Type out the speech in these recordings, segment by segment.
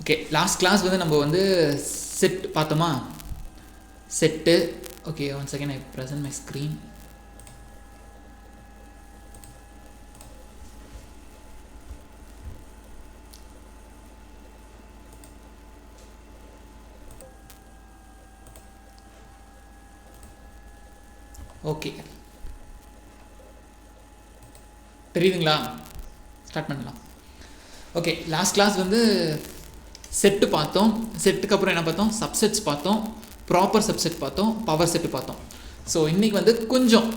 Okay, last class வந்து நம்ம வந்து செட் பார்த்தோமா? Set. Okay, one second, I present my screen. Okay, தெரியுதுங்களா? ஸ்டார்ட் பண்ணலாம். ஓகே, லாஸ்ட் கிளாஸ் வந்து செட்டு பார்த்தோம். செட்டுக்கு அப்புறம் என்ன பார்த்தோம்? சப்செட்ஸ் பார்த்தோம், ப்ராப்பர் சப்செட் பார்த்தோம், பவர் செட்டு பார்த்தோம். ஸோ இன்றைக்கி வந்து கொஞ்சம்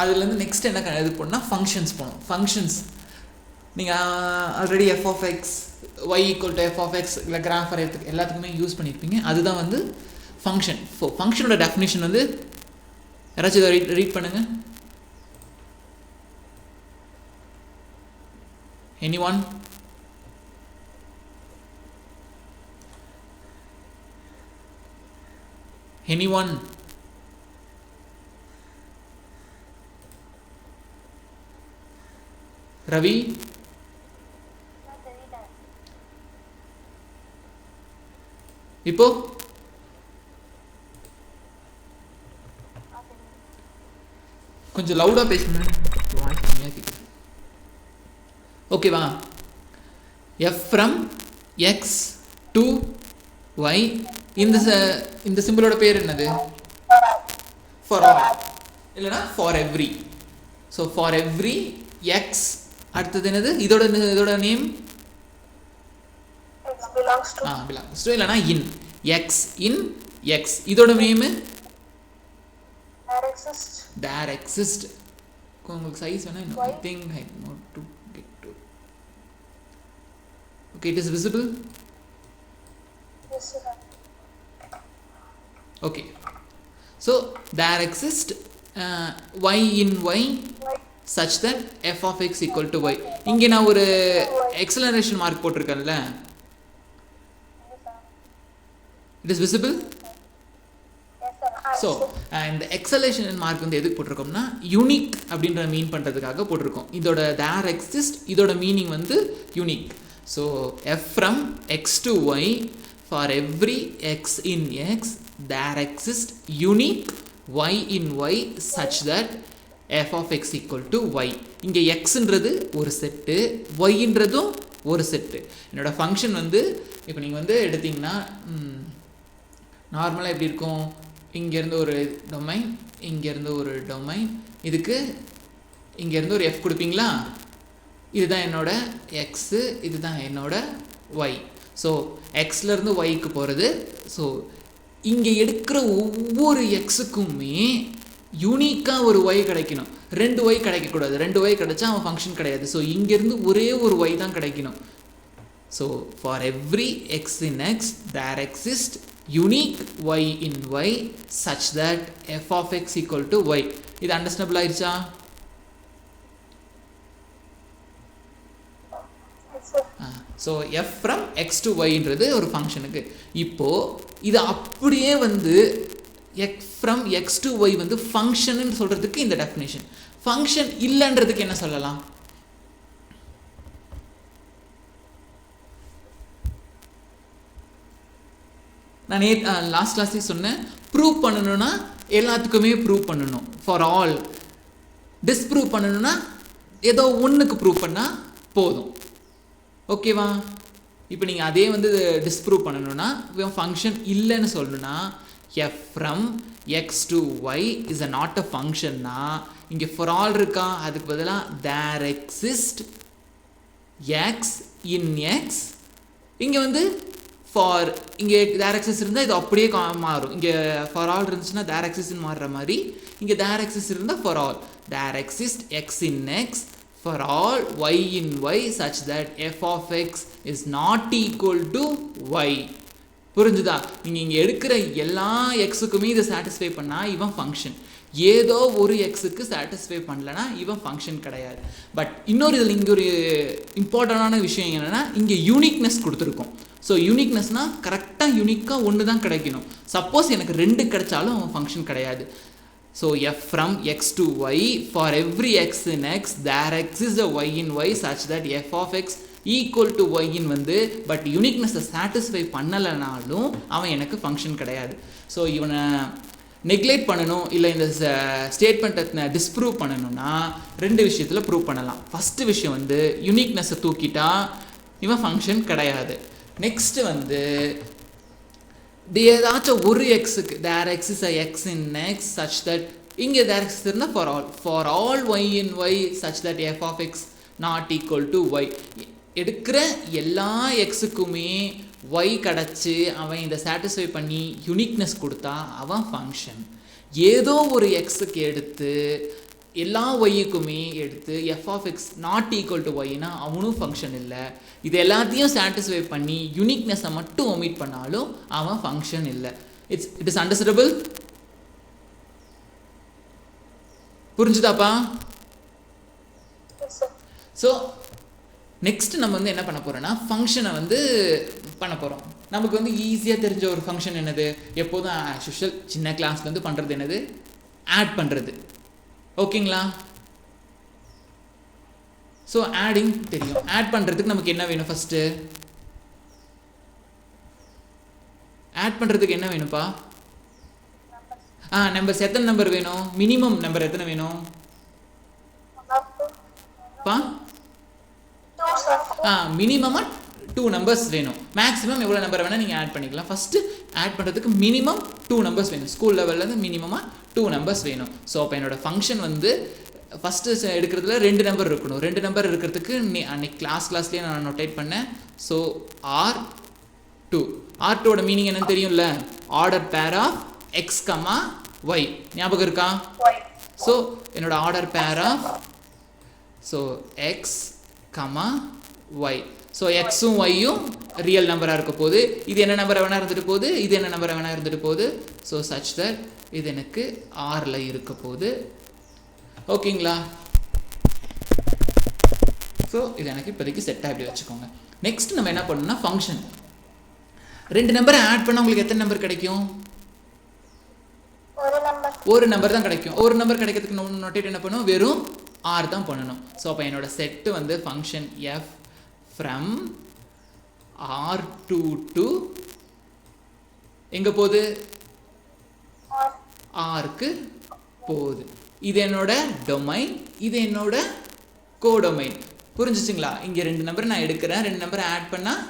அதுலேருந்து நெக்ஸ்ட் என்ன இது பண்ணால் ஃபங்க்ஷன்ஸ் போகணும். ஃபங்க்ஷன்ஸ் நீங்கள் already F of X Y equal to F of X இல்லை கிராஃப் வரையறதுக்கு எல்லாத்துக்குமே யூஸ் பண்ணியிருப்பீங்க. அதுதான் வந்து ஃபங்க்ஷன். ஸோ ஃபங்க்ஷனோட டெஃபினேஷன் வந்து யாராச்சும் இதை ரீட் பண்ணுங்கள். Anyone? Anyone? Ravi? இப்போ கொஞ்சம் லவுடாக பேசுங்க, வாய்ஸ் கம்மியாக கேட்குது. ஓகேவா? F from X to Y. இந்த சிம்பிளோட பேர் என்னது? ஃபார் ஆல் இல்லைனா for every. So for every X. அடுத்தது என்னது? இதோட நேம் பிலாங்ஸ் டு இல்லைனா இன் எக்ஸ். இன் எக்ஸ் இதோட நேமு டேர் எக்ஸிஸ்ட். உங்களுக்கு சைஸ் வேணா I think I note to get to. Okay, it is visible? Yes, sir. Okay, so there exists y in y such that f of x equal to y. இங்கே நான் ஒரு acceleration mark போட்டிருக்கேன்ல, it is visible? So இந்த exclamation mark வந்து எதுக்கு போட்டிருக்கோம்னா unique அப்படின்ற mean பண்ணுறதுக்காக போட்டிருக்கோம். இதோட தேர் எக்ஸிஸ்ட், இதோட மீனிங் வந்து unique. So F from X to Y for every X in X there exist unique Y in Y such that F of X equal to Y. இங்கே எக்ஸுன்றது ஒரு set, ஒய்ன்றதும் ஒரு set. என்னோடய function வந்து இப்போ நீங்கள் வந்து எடுத்திங்கன்னா நார்மலாக எப்படி இருக்கும்? இங்கேருந்து ஒரு டொமைன், இங்கேருந்து ஒரு டொமைன், இதுக்கு இங்கேருந்து ஒரு எஃப் கொடுப்பீங்களா? இதுதான் என்னோட எக்ஸு, இதுதான் என்னோட ஒய். ஸோ எக்ஸ்லேருந்து ஒய்க்கு போகிறது. ஸோ இங்கே எடுக்கிற ஒவ்வொரு எக்ஸுக்குமே யூனிக்காக ஒரு ஒய் கிடைக்கணும். 2 ஒய் கிடைக்கக்கூடாது. 2 ஒய் கிடைச்சா அவன் ஃபங்க்ஷன் கிடையாது. ஸோ இங்கேருந்து ஒரே ஒரு ஒய் தான் கிடைக்கணும். So for every X in X there exist unique y in y such that f of x equal to y. இது அண்டர்ஸ்டாண்டபிள் ஆயிருச்சா? So f from x to yன்றது ஒரு ஃபங்க்ஷனுக்கு. இப்போது இது அப்படியே வந்து x from x to y வந்து ஃபங்க்ஷன்னு சொல்கிறதுக்கு இந்த டெஃபினேஷன். ஃபங்க்ஷன் இல்லைன்றதுக்கு என்ன சொல்லலாம்? நான் லாஸ்ட் கிளாஸே சொன்னேன், ப்ரூவ் பண்ணணும்னா எல்லாத்துக்குமே ப்ரூவ் பண்ணணும். For all. டிஸ்ப்ரூவ் பண்ணணும்னா ஏதோ ஒன்றுக்கு ப்ரூவ் பண்ணால் போதும். ஓகேவா? இப்போ நீங்கள் அதே வந்து டிஸ்ப்ரூவ் பண்ணணும்னா ஃபங்க்ஷன் இல்லைன்னு சொல்லணும்னா F from X to Y is a not a ஃபங்க்ஷன்னா இங்கே ஃபார் ஆல் இருக்கா? அதுக்கு பதிலாக there exist X in X. இங்கே வந்து ஃபார் இங்கே தேர் எக்ஸிஸ் இருந்தால் இது அப்படியே மாறும். இங்கே ஃபார் ஆல் இருந்துச்சுன்னா தேர் எக்ஸிஸ்ன்னு மாறுற மாதிரி இங்கே தேர் எக்ஸிஸ் இருந்தால் for all. There exist X in X for all Y in Y such that F of X is not equal to Y. புரிஞ்சுதா? நீங்கள் இங்கே எடுக்கிற எல்லா எக்ஸுக்குமே இதை சாட்டிஸ்ஃபை பண்ணால் இவன் ஃபங்க்ஷன். ஏதோ ஒரு எக்ஸுக்கு சாட்டிஸ்ஃபை பண்ணலன்னா இவன் ஃபங்க்ஷன் கிடையாது. பட் இன்னொரு இதில் இங்கே ஒரு இம்பார்ட்டண்டான விஷயம் என்னென்னா இங்கே யூனிக்னஸ் கொடுத்துருக்கோம். ஸோ யூனிக்னஸ்னால் கரெக்டாக யூனிக்காக ஒன்று தான் கிடைக்கணும். சப்போஸ் எனக்கு 2 கிடைச்சாலும் அவன் ஃபங்க்ஷன் கிடையாது. So F from X to Y for every X in X there exist a y in Y such that F of X equal to ஒய்ன்னு வந்து பட் யூனிக்னஸை சாட்டிஸ்ஃபை பண்ணலைனாலும் அவன் எனக்கு ஃபங்க்ஷன் கிடையாது. ஸோ இவனை நெக்லெக்ட் பண்ணணும் இல்லை இந்த ஸ்டேட்மெண்ட்டை டிஸ்ப்ரூவ் பண்ணணும்னா ரெண்டு விஷயத்தில் ப்ரூவ் பண்ணலாம். ஃபஸ்ட்டு விஷயம் வந்து யூனிக்னஸை தூக்கிட்டா இவன் ஃபங்க்ஷன் கிடையாது. நெக்ஸ்ட்டு வந்து ஏதாச்சும் ஒரு எக்ஸுக்கு there x is a x in X such that இங்கே தேர் எக்ஸ் இருந்தால் for all Y in Y such that F of X not equal to y. எடுக்கிற எல்லா எக்ஸுக்குமே ஒய் கிடச்சி அவன் இதை சாட்டிஸ்ஃபை பண்ணி யூனிக்னஸ் கொடுத்தா அவன் ஃபங்க்ஷன். ஏதோ ஒரு எக்ஸுக்கு எடுத்து எல்லா ஒய்யுக்குமே எடுத்து f of X not equal to ஒய்னா அவனும் ஃபங்க்ஷன் இல்லை. இது எல்லாத்தையும் சாட்டிஸ்ஃபை பண்ணி யூனிக்னஸை மட்டும் ஒமிட் பண்ணாலும் அவன் ஃபங்க்ஷன் இல்லை. It is understandable? புரிஞ்சுதாப்பா? ஸோ நெக்ஸ்ட் நம்ம வந்து என்ன பண்ண போகிறோன்னா ஃபங்க்ஷனை வந்து பண்ண போகிறோம். நமக்கு வந்து ஈஸியாக தெரிஞ்ச ஒரு ஃபங்க்ஷன் என்னது, எப்போதும் ஆஸ் யூஷுவல் சின்ன கிளாஸ்லேருந்து பண்ணுறது என்னது, ஆட் பண்ணுறது. ஓகேங்களா? ஸோ ஆடிங் தெரியும். ஆட் பண்ணுறதுக்கு நமக்கு என்ன வேணும்? ஃபஸ்ட்டு ஆட் பண்ணுறதுக்கு என்ன வேணும்ப்பா? நம்பர்ஸ். எத்தனை நம்பர் வேணும்? மினிமம் நம்பர் எத்தனை வேணும் பா? மினிமமாக 2 நம்பர்ஸ் வேணும். மேக்ஸிமம் எவ்வளோ நம்பர் வேணால் நீங்கள் ஆட் பண்ணிக்கலாம். ஃபஸ்ட்டு ஆட் பண்ணுறதுக்கு மினிமம் 2 நம்பர்ஸ் வேணும். ஸ்கூல் லெவல்லேருந்து மினிமமாக 2 நம்பர்ஸ் வேணும். ஸோ அப்போ என்னோடய ஃபங்க்ஷன் வந்து ஃபஸ்ட்டு எடுக்கிறதுல 2 நம்பர் இருக்கணும். 2 நம்பர் இருக்கிறதுக்கு அன்னைக்கு கிளாஸ்லேயே நான் நோட்டேட் பண்ணேன். So R2. R2ஓட மீனிங் என்னன்னு தெரியும்ல, order pair of X comma Y. ஞாபகம் இருக்கா? ஸோ என்னோட order pair of so x comma y. So எக்ஸும் ஒய்யும் ரியல் நம்பராக இருக்க போகுது. இது என்ன நம்பரை வேணா இருந்துட்டு போகுது, இது என்ன நம்பரை வேணா இருந்துட்டு போகுது. ஸோ சச் தட் இது எனக்கு ஆரில் இருக்க போகுது. ஓகேங்களா? ஸோ இது எனக்கு இப்போதைக்கு செட்டாக இப்படி வச்சுக்கோங்க. நெக்ஸ்ட் நம்ம என்ன பண்ணணும்னா ஃபங்க்ஷன் 2 நம்பரை ஆட் பண்ணால் உங்களுக்கு எத்தனை நம்பர் கிடைக்கும்? ஒரு நம்பர் தான் கிடைக்கும். ஒரு நம்பர் கிடைக்கிறதுக்கு நோட்டேட் என்ன பண்ணும், வெறும் ஆர் தான் பண்ணணும். ஸோ அப்போ என்னோட செட்டு வந்து function F from R2 to எங்கே போகுது? ஆருக்கு போகுது. இது என்னோட டொமைன், இது என்னோட கோடொமைன். புரிஞ்சிச்சுங்களா? இங்கே 2 நம்பர் நான் எடுக்கிறேன். 2 நம்பரை ஆட் பண்ணால்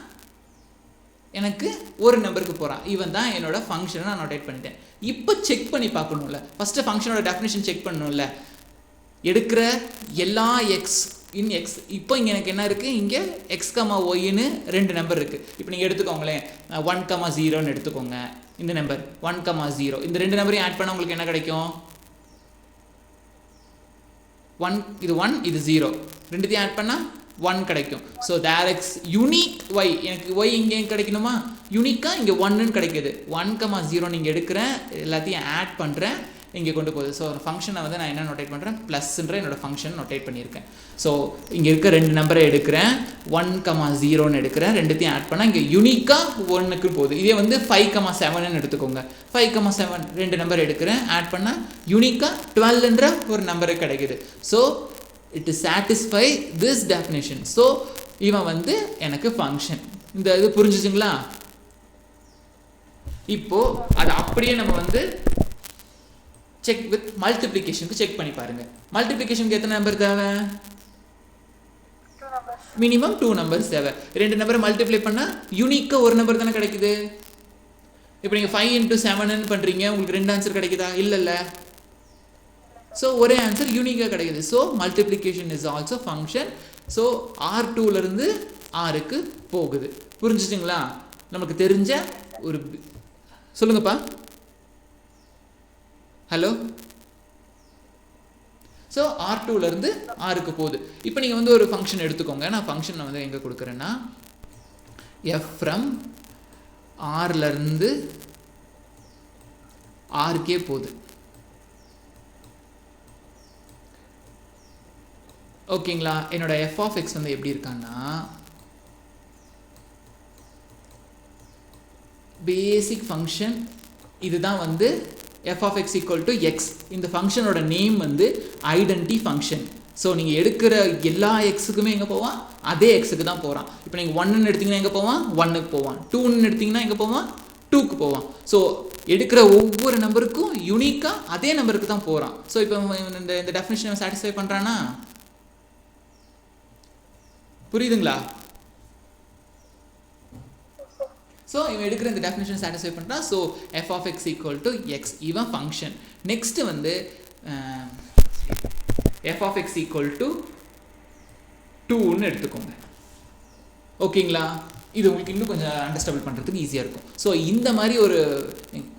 எனக்கு ஒரு நம்பருக்கு போகிறான். இவன் தான் என்னோட ஃபங்க்ஷனை நான் நோட்டேட் பண்ணிட்டேன். இப்போ செக் பண்ணி பார்க்கணும்ல, ஃபஸ்ட்டு ஃபங்க்ஷனோட டெஃபினேஷன் செக் பண்ணணும்ல. எடுக்கிற எல்லா எக்ஸ் இன் எக்ஸ். இப்போ இங்கே எனக்கு என்ன இருக்குது, இங்கே எக்ஸ் கமா ஒய்ன்னு 2 நம்பர் இருக்குது. இப்போ நீங்கள் எடுத்துக்கோங்களேன், 1,0ன்னு எடுத்துக்கோங்க. இந்த நம்பர் 1,0. இந்த 2 நம்பரையும் ஆட் பண்ணால் உங்களுக்கு என்ன கிடைக்கும்? 1, இது 1, இது 0. ரெண்டுத்தையும் ஆட் பண்ணால் 1 கிடைக்கும். ஸோ தேர் எக்ஸ் யூனிக் ஒய். எனக்கு ஒய் இங்கே கிடைக்கணுமா? யூனிக்காக இங்கே 1ன்னு கிடைக்கிது. 1,0 நீங்கள் எடுக்கிறேன், எல்லாத்தையும் ஆட் பண்ணுறேன், இங்கே கொண்டு போகுது. ஸோ ஒரு ஃபங்க்ஷனை வந்து நான் என்ன நோட்டேட் பண்ணுறேன், ப்ளஸ்ன்ற என்னோடய ஃபங்க்ஷன் நோட்டேட் பண்ணியிருக்கேன். ஸோ இங்கே இருக்க 2 நம்பரை எடுக்கிறேன், 1,0ன்னு எடுக்கிறேன், ரெண்டுத்தையும் ஆட் பண்ணால் இங்கே யூனிக்காக 1க்கு போகுது. இதே வந்து 5,7ன்னு எடுத்துக்கோங்க. 5,7 2 நம்பர் எடுக்கிறேன், ஆட் பண்ணால் யூனிக்காக 12ன்ற ஒரு நம்பரு கிடைக்குது. So it is satisfy this definition. So இவன் வந்து எனக்கு ஃபங்க்ஷன். இந்த இது புரிஞ்சுச்சுங்களா? இப்போது அது அப்படியே நம்ம வந்து செக் வித் மல்டிப்ளிகேஷனுக்கு செக் பண்ணி பாருங்கள். மல்டிப்ளிகேஷனுக்கு எத்தனை நம்பர் தேவை? மினிமம் 2 நம்பர்ஸ் தேவை. 2 நம்பரை மல்டிப்ளை பண்ணால் யூனிக்காக ஒரு நம்பர் தானே கிடைக்குது. இப்போ நீங்கள் 5 × 7ன்னு பண்ணுறீங்க, உங்களுக்கு 2 ஆன்சர் கிடைக்குதா? இல்லைல்ல. ஸோ ஒரே ஆன்சர் யூனிக்காக கிடைக்குது. So multiplication is also function. So R2லேருந்து ஆருக்கு போகுது. புரிஞ்சுச்சுங்களா? நமக்கு தெரிஞ்ச ஒரு சொல்லுங்கப்பா. ஹலோ. ஸோ R2லேருந்து ஆருக்கு போகுது. இப்போ நீங்கள் வந்து ஒரு ஃபங்க்ஷன் எடுத்துக்கோங்க. நான் ஃபங்க்ஷனை வந்து எங்கே கொடுக்குறேன்னா எஃப் ஃப்ரம் ஆர்லேருந்து ஆருக்கே போகுது. ஓகேங்களா? என்னோட எஃப் ஆஃப் எக்ஸ் வந்து எப்படி இருக்கான்னா பேசிக் ஃபங்க்ஷன். இதுதான் வந்து F of X equal to X. இந்த ஃபங்க்ஷனோட நேம் வந்து ஐடென்டி ஃபங்க்ஷன். ஸோ நீங்கள் எடுக்கிற எல்லா எக்ஸுக்குமே எங்கே போவான், அதே எக்ஸுக்கு தான் போகிறான். இப்போ நீங்கள் 1ன்னு எடுத்திங்கன்னா எங்கே போவான், 1க்கு போவான். 2ன்னு எடுத்திங்கன்னா எங்கே போவான், 2க்கு போவான். ஸோ எடுக்கிற ஒவ்வொரு நம்பருக்கும் யூனிக்காக அதே நம்பருக்கு தான் போகிறான். ஸோ இப்போ இந்த டெஃபினிஷனை சாட்டிஸ்ஃபை பண்ணுறானா, புரியுதுங்களா? ஸோ இவன் எடுக்கிற இந்த டெஃபினிஷன் சாட்டிஸ்ஃபை பண்ணுறான். So F of X equal to X, இவன் ஃபங்க்ஷன். நெக்ஸ்ட்டு வந்து f of x equal to 2ன்னு எடுத்துக்கோங்க. ஓகேங்களா? இது உங்களுக்கு இன்னும் கொஞ்சம் அண்டர்ஸ்டாபிள் பண்ணுறதுக்கு ஈஸியாக இருக்கும். ஸோ இந்த மாதிரி ஒரு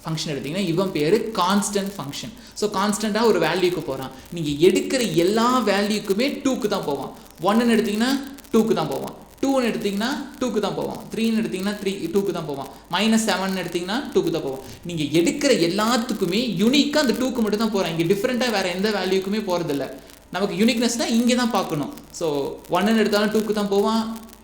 ஃபங்க்ஷன் எடுத்திங்கன்னா இவன் பேர் கான்ஸ்டன்ட் ஃபங்க்ஷன். ஸோ கான்ஸ்டண்ட்டாக ஒரு வேல்யூக்கு போகிறான். நீங்கள் எடுக்கிற எல்லா வேல்யூக்குமே 2க்கு தான் போவான். 1ன்னு எடுத்திங்கன்னா 2க்கு தான் போவான். 2ன்னு எடுத்திங்கன்னா 2க்கு தான் போவான். 3ன்னு எடுத்திங்கன்னா 2க்கு தான் போவான். -7ன்னு எடுத்திங்கன்னா 2க்கு தான் போவான். நீங்கள் எடுக்கிற எல்லாத்துக்குமே யூனிக்காக அந்த 2க்கு மட்டும் தான் போகிறான். இங்கே டிஃப்ரெண்ட்டாக வேறு எந்த வேல்யூக்குமே போகிறதில்ல. நமக்கு யூனிக்னஸ்னால் இங்கே தான் பார்க்கணும். ஸோ 1ன்னு எடுத்தாலும் 2க்கு தான் போவான்,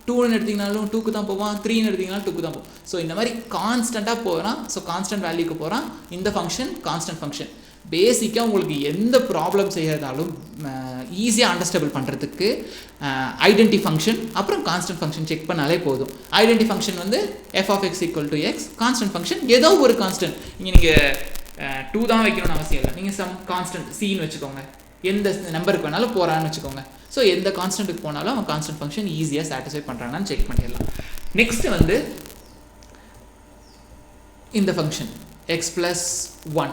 2ன்னு எடுத்திங்கனாலும் 2க்கு தான் போவான், 3ன்னு எடுத்திங்கனாலும் 2க்கு தான் போவான். ஸோ இந்த மாதிரி கான்ஸ்டண்ட்டாக போகிறான். ஸோ கான்ஸ்டன்ட் வேல்யூக்கு போகிறான். இந்த ஃபங்க்ஷன் கான்ஸ்டன்ட் ஃபங்க்ஷன். பேசிக்காக உங்களுக்கு எந்த ப்ராப்ளம் செய்யறதாலும் ஈஸியாக அண்டர்ஸ்டாபிள் பண்ணுறதுக்கு ஐடென்டி ஃபங்க்ஷன் அப்புறம் கான்ஸ்டன்ட் ஃபங்க்ஷன் செக் பண்ணாலே போதும். ஐடென்டி ஃபங்க்ஷன் வந்து F of X equal to X, constant function ஏதோ ஒரு கான்ஸ்டன்ட். இங்கே நீங்கள் 2 தான் வைக்கணும்னு அவசியம் இல்லை. நீங்கள் சம் கான்ஸ்டன்ட் சின்னு வச்சுக்கோங்க. எந்த நம்பருக்கு வேணாலும் போகிறான்னு வச்சுக்கோங்க. ஸோ எந்த கான்ஸ்டன்ட்டுக்கு போனாலும் அவன் கான்ஸ்டன்ட் ஃபங்க்ஷன் ஈஸியாக சாட்டிஸ்ஃபை பண்ணுறான்னு செக் பண்ணிடலாம். நெக்ஸ்ட்டு வந்து இந்த ஃபங்க்ஷன் எக்ஸ் ப்ளஸ் 1.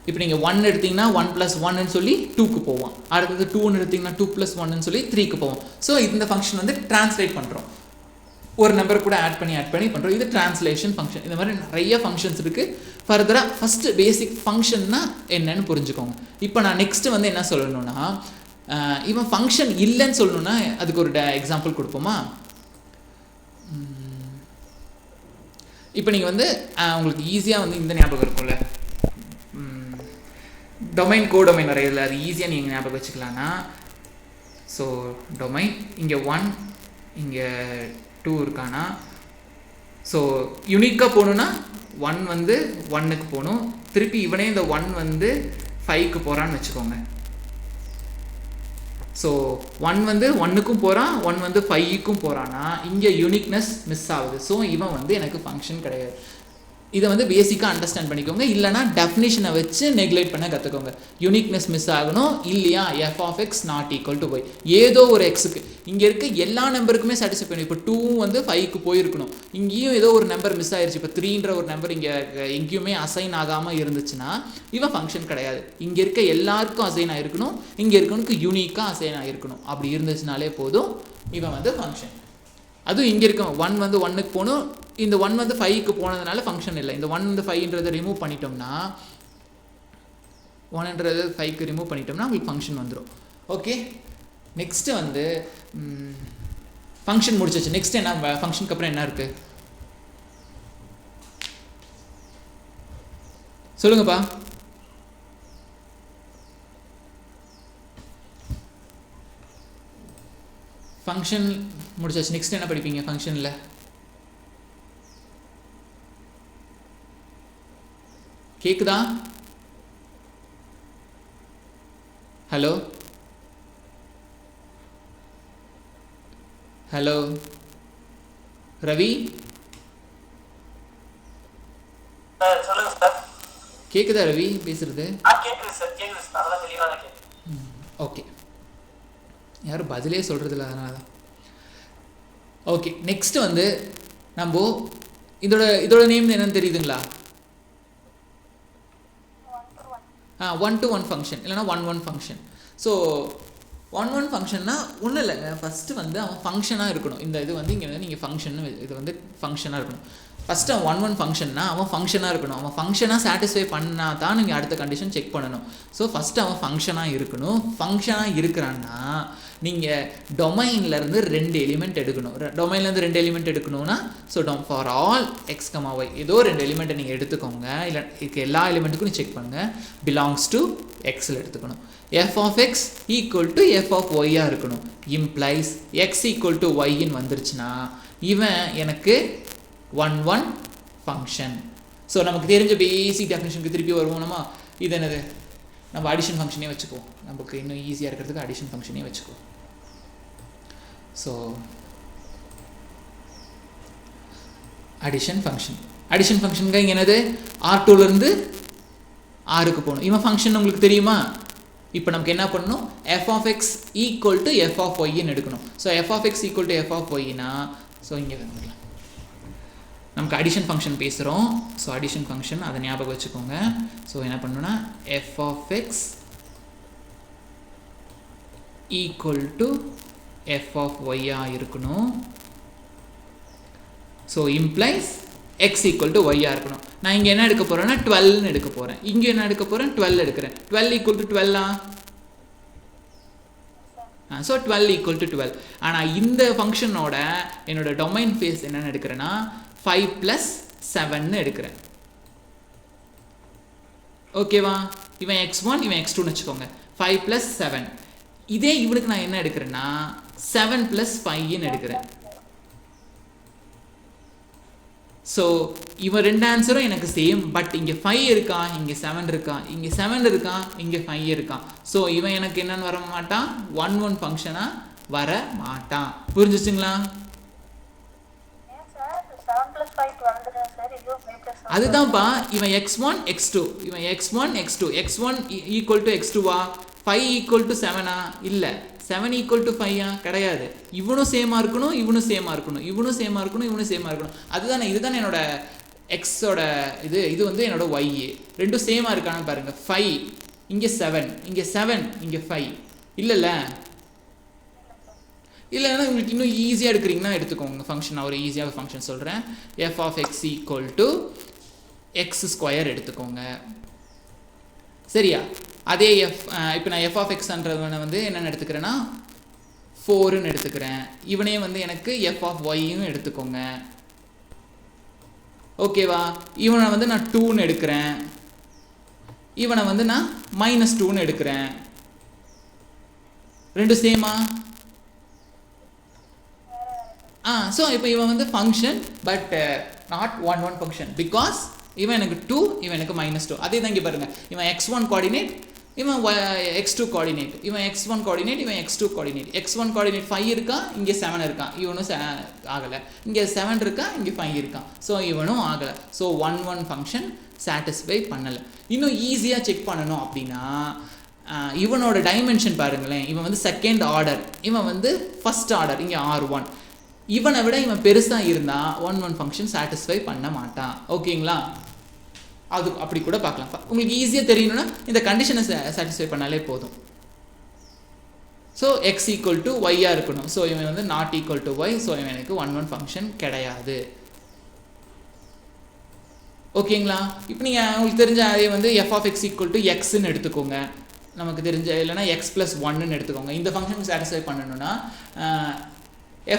இப்போ நீங்கள் 1 எடுத்திங்கன்னா 1 + 1ன்னு சொல்லி 2க்கு போவான். அடுத்தது 2ன்னு எடுத்திங்கன்னா 2 + 1ன்னு சொல்லி 3க்கு போவோம். ஸோ இந்த ஃபங்க்ஷன் வந்து ட்ரான்ஸ்லேட் பண்ணுறோம். ஒரு நம்பர் கூட ஆட் பண்ணி பண்ணுறோம். இது ட்ரான்ஸ்லேஷன் ஃபங்க்ஷன். இந்த மாதிரி நிறைய ஃபங்க்ஷன்ஸ் இருக்குது. ஃபர்தராக ஃபஸ்ட்டு பேசிக் ஃபங்க்ஷன்னா என்னன்னு புரிஞ்சுக்கோங்க. இப்போ நான் நெக்ஸ்ட்டு வந்து என்ன சொல்லணும்னா, இவன் ஃபங்க்ஷன் இல்லைன்னு சொல்லணும்னா அதுக்கு ஒரு எக்ஸாம்பிள் கொடுப்போமா? இப்போ நீங்கள் வந்து உங்களுக்கு ஈஸியாக வந்து இந்த ஞாபகம் இருக்கும்ல, டொமைன் கோடொமைன் வரையில அது ஈஸியாக நீங்கள் ஞாபகம் வச்சுக்கலான்னா, ஸோ டொமைன் இங்கே 1 இங்கே 2 இருக்கானா, ஸோ யூனிக்காக போகணுன்னா 1 வந்து 1க்கு போகணும். திருப்பி இவனே இந்த 1 வந்து 5க்கு போகிறான்னு வச்சுக்கோங்க. ஸோ 1 வந்து 1க்கும் போகிறான், 1 வந்து 5க்கும் போகிறான்னா இங்கே யூனிக்னஸ் மிஸ் ஆகுது. ஸோ இவன் வந்து எனக்கு ஃபங்க்ஷன் கிடையாது. இதை வந்து பேசிக்காக அண்டர்ஸ்டாண்ட் பண்ணிக்கோங்க. இல்லைனா டெஃபினிஷனை வச்சு நெக்லெக்ட் பண்ண கற்றுக்கோங்க. யூனிக்னஸ் மிஸ் ஆகணும் இல்லையா? F of X not equal to Y, ஏதோ ஒரு எக்ஸுக்கு இங்கே இருக்க எல்லா நம்பருக்குமே சாட்டிஸ்ஃபை பண்ணணும். இப்போ 2 வந்து 5க்கு போயிருக்கணும். இங்கேயும் ஏதோ ஒரு நம்பர் மிஸ் ஆயிடுச்சு. இப்போ 3ன்ற ஒரு நம்பர் இங்கே எங்கேயுமே அசைன் ஆகாமல் இருந்துச்சுன்னா இவன் ஃபங்க்ஷன் கிடையாது. இங்கே இருக்க எல்லாருக்கும் அசைன் ஆகிருக்கணும், இங்கே இருக்கவனுக்கு யூனிக்காக அசைன் ஆகிருக்கணும். அப்படி இருந்துச்சுனாலே போதும், இவன் வந்து ஃபங்க்ஷன். அதுவும் இங்கே இருக்க 1 வந்து 1க்கு போகணும், இந்த 1 வந்து 5க்கு போனதுனால ஃபங்க்ஷன் இல்லை. இந்த 1 வந்து 5ன்றதை ரிமூவ் பண்ணிட்டோம்னா, 1ன்றது 5க்கு ரிமூவ் பண்ணிட்டோம்னா உங்களுக்கு ஃபங்க்ஷன் வந்துடும். ஓகே, நெக்ஸ்ட்டு வந்து ஃபங்க்ஷன் முடிச்சாச்சு. நெக்ஸ்ட் என்ன, ஃபங்க்ஷனுக்கு அப்புறம் என்ன இருக்குது சொல்லுங்கப்பா? ஃபங்க்ஷன் முடிச்சாச்சு. நெக்ஸ்ட் என்ன படிப்பீங்க ஃபங்க்ஷனில்? கேக்குதா? ஹலோ ஹலோ ரவி, சொல்லுங்க சார். கேக்குதா ரவி பேசுறது? கேக்குது சார், கேக்குது சார், நல்லா தெளிவா தான் கேக்குது. ஓகே, யாரும் பதிலே சொல்கிறதில்ல, அதனால தான். ஓகே, நெக்ஸ்ட் வந்து நம்ம இதோட நேம் என்னன்னு தெரியுதுங்களா? 1-to-1 ஃபங்க்ஷன் இல்லைனா 1-1 ஃபங்க்ஷன். ஸோ 1-1 ஃபங்க்ஷன்னா ஒன்றும் இல்லைங்க. ஃபஸ்ட்டு வந்து அவன் ஃபங்க்ஷனாக இருக்கணும். இந்த இது வந்து இங்கே நீங்கள் ஃபங்க்ஷன், இது வந்து ஃபங்க்ஷனாக இருக்கணும். ஃபஸ்ட்டு அவன் 1-1 ஃபங்க்ஷன்னா அவன் ஃபங்க்ஷனாக இருக்கணும். அவன் ஃபங்க்ஷனாக சாட்டிஸ்ஃபை பண்ணால் தான் நீங்கள் அடுத்த கண்டிஷன் செக் பண்ணணும். ஸோ ஃபஸ்ட்டு அவன் ஃபங்க்ஷனாக இருக்கணும். ஃபங்க்ஷனாக இருக்கிறான்னா நீங்கள் டொமைன்லேருந்து 2 எலிமெண்ட் எடுக்கணும். டொமைன்லேருந்து 2 எலிமெண்ட் எடுக்கணும்னா, so for all X comma Y ஏதோ 2 எலிமெண்ட்டை நீங்கள் எடுத்துக்கோங்க. இல்லை இதுக்கு எல்லா எலிமெண்ட்டுக்கும் நீ செக் பண்ணுங்கள். பிலாங்ஸ் டு எக்ஸில் எடுத்துக்கணும். F of X equal to F of ஒய்யாக இருக்கணும். இம்ப்ளைஸ் எக்ஸ் ஈக்குவல் டு ஒய்ன்னு வந்துருச்சுன்னா இவன் எனக்கு 1-1 ஃபங்க்ஷன். ஸோ நமக்கு தெரிஞ்ச பேசிக் டெஃபினிஷனுக்கு திருப்பி வருவோம். நம்ம இது என்னது, நம்ம அடிஷன் ஃபங்க்ஷனே வச்சுக்குவோம், நமக்கு இன்னும் ஈஸியாக இருக்கிறதுக்கு அடிஷன் ஃபங்க்ஷனே வச்சுக்குவோம். ஸோ அடிஷன் ஃபங்க்ஷனுக்கு இங்கே என்னது R2லேருந்து Rக்கு போகணும். இவன் ஃபங்க்ஷன் உங்களுக்கு தெரியுமா? இப்போ நமக்கு என்ன பண்ணணும், f of x equal to f of yன்னு எடுக்கணும். So f of x equal to f of yனா, ஸோ இங்கே வந்துடலாம், நமக்கு அடிஷன் ஃபங்க்ஷன் பேசுகிறோம். ஸோ அடிஷன் ஃபங்க்ஷன் அதை ஞாபகம் வச்சுக்கோங்க. ஸோ என்ன பண்ணணும்னா f of x equal to f of y இருக்கணும். So implies x equal to y இருக்கணும். நான் இங்கே என்ன எடுக்க போகிறேன்னா 12ன்னு எடுக்க போகிறேன், இங்கே என்ன எடுக்க போகிறேன் 12 எடுக்கிறேன். 12 equal to 12 so 12 equal to 12. ஆனால் இந்த ஃபங்க்ஷனோட என்னோட டொமைன் ஃபேஸ் என்னென்னு எடுக்கிறேன்னா 5 + 7ன்னு எடுக்கிறேன். ஓகேவா? இவன் x1 இவன் x2ன்னு வச்சுக்கோங்க. 5 + 7. இதே இவனுக்கு நான் என்ன எடுக்கிறேன்னா 7 + 5ன்னு எடுக்கிறேன். ஸோ இவன் ரெண்டு ஆன்சரும் எனக்கு சேம், பட் இங்கே 5 இருக்கா, இங்கே 7 இருக்கா, இங்கே 7 இருக்கா, இங்கே 5 இருக்கா. ஸோ இவன் எனக்கு என்னன்னு வர மாட்டான், 1 ஃபங்க்ஷனாக வர மாட்டான். புரிஞ்சிச்சுங்களா? அதுதான்ப்பா, இவன் x1 x2 இவன் x1 x2 x1 equal to x2வா, 5 equal to 7ஆ? இல்லை. 7 equal to 5ஆ? கிடையாது. இவனும் சேமாக இருக்கணும், இவனும் சேமாக இருக்கணும், இவனும் சேமாக இருக்கணும், இவனும் சேமாக இருக்கணும். அதுதானே, இதுதானே என்னோட எக்ஸோட இது வந்து என்னோட y. ரெண்டும் சேமாக இருக்கான்னு பாருங்க. 5 இங்கே 7, இங்கே 7, இங்கே 5. இல்லைல்ல? இல்லைன்னா உங்களுக்கு இன்னும் ஈஸியாக எடுக்கிறீங்கன்னா எடுத்துக்கோங்க ஃபங்க்ஷன். நான் ஒரு ஈஸியாக ஃபங்க்ஷன் சொல்கிறேன். f of x equal to x² எடுத்துக்கோங்க. சரியா? அதே இப்போ நான் f of xன்றவனை வந்து என்னென்னு எடுத்துக்கிறேன்னா 4ன்னு எடுத்துக்கிறேன். இவனே வந்து எனக்கு f of yன்னு எடுத்துக்கோங்க. ஓகேவா? இவனை வந்து நான் 2ன்னு எடுக்கிறேன், இவனை வந்து நான் -2ன்னு எடுக்கிறேன். ரெண்டு சேமா? ஸோ இப்போ இவன் வந்து function, but not 1 function, because இவன் எனக்கு 2, இவன் எனக்கு -2. அதே தான் இங்கே பாருங்கள், இவன் x1 கோஆர்டினேட், இவன் x2 கோஆர்டினேட், இவன் x1 கோஆர்டினேட், இவன் x2 கோஆர்டினேட். x1 கோஆர்டினேட் 5 இருக்கா, இங்கே 7 இருக்கான், இவனும் ஆகலை. இங்கே 7 இருக்கா, இங்கே 5 இருக்கான், ஸோ இவனும் ஆகலை. ஸோ 1 ஃபங்க்ஷன் சாட்டிஸ்ஃபை பண்ணலை. இன்னும் ஈஸியாக செக் பண்ணணும் அப்படின்னா இவனோட டைமென்ஷன் பாருங்களேன். இவன் வந்து செகண்ட் ஆர்டர், இவன் வந்து ஃபர்ஸ்ட் ஆர்டர், இங்கே R1. இவனை விட இவன் பெருசாக இருந்தால் 1 ஃபங்க்ஷன் சாட்டிஸ்ஃபை பண்ண மாட்டான். ஓகேங்களா? அது அப்படி கூட பார்க்கலாம். உங்களுக்கு ஈஸியாக தெரியணும்னா இந்த கண்டிஷனை சாட்டிஸ்ஃபை பண்ணாலே போதும். So x equal to y இருக்கணும். ஸோ இவன் வந்து not equal to y. So இவன் எனக்கு 1 ஃபங்க்ஷன் கிடையாது. ஓகேங்களா? இப்போ நீங்கள் உங்களுக்கு தெரிஞ்ச அதே வந்து f of x equal to xன்னு எடுத்துக்கோங்க. நமக்கு தெரிஞ்ச, இல்லைனா x + 1ன்னு எடுத்துக்கோங்க. இந்த ஃபங்க்ஷன் சாட்டிஸ்ஃபை பண்ணணும்னா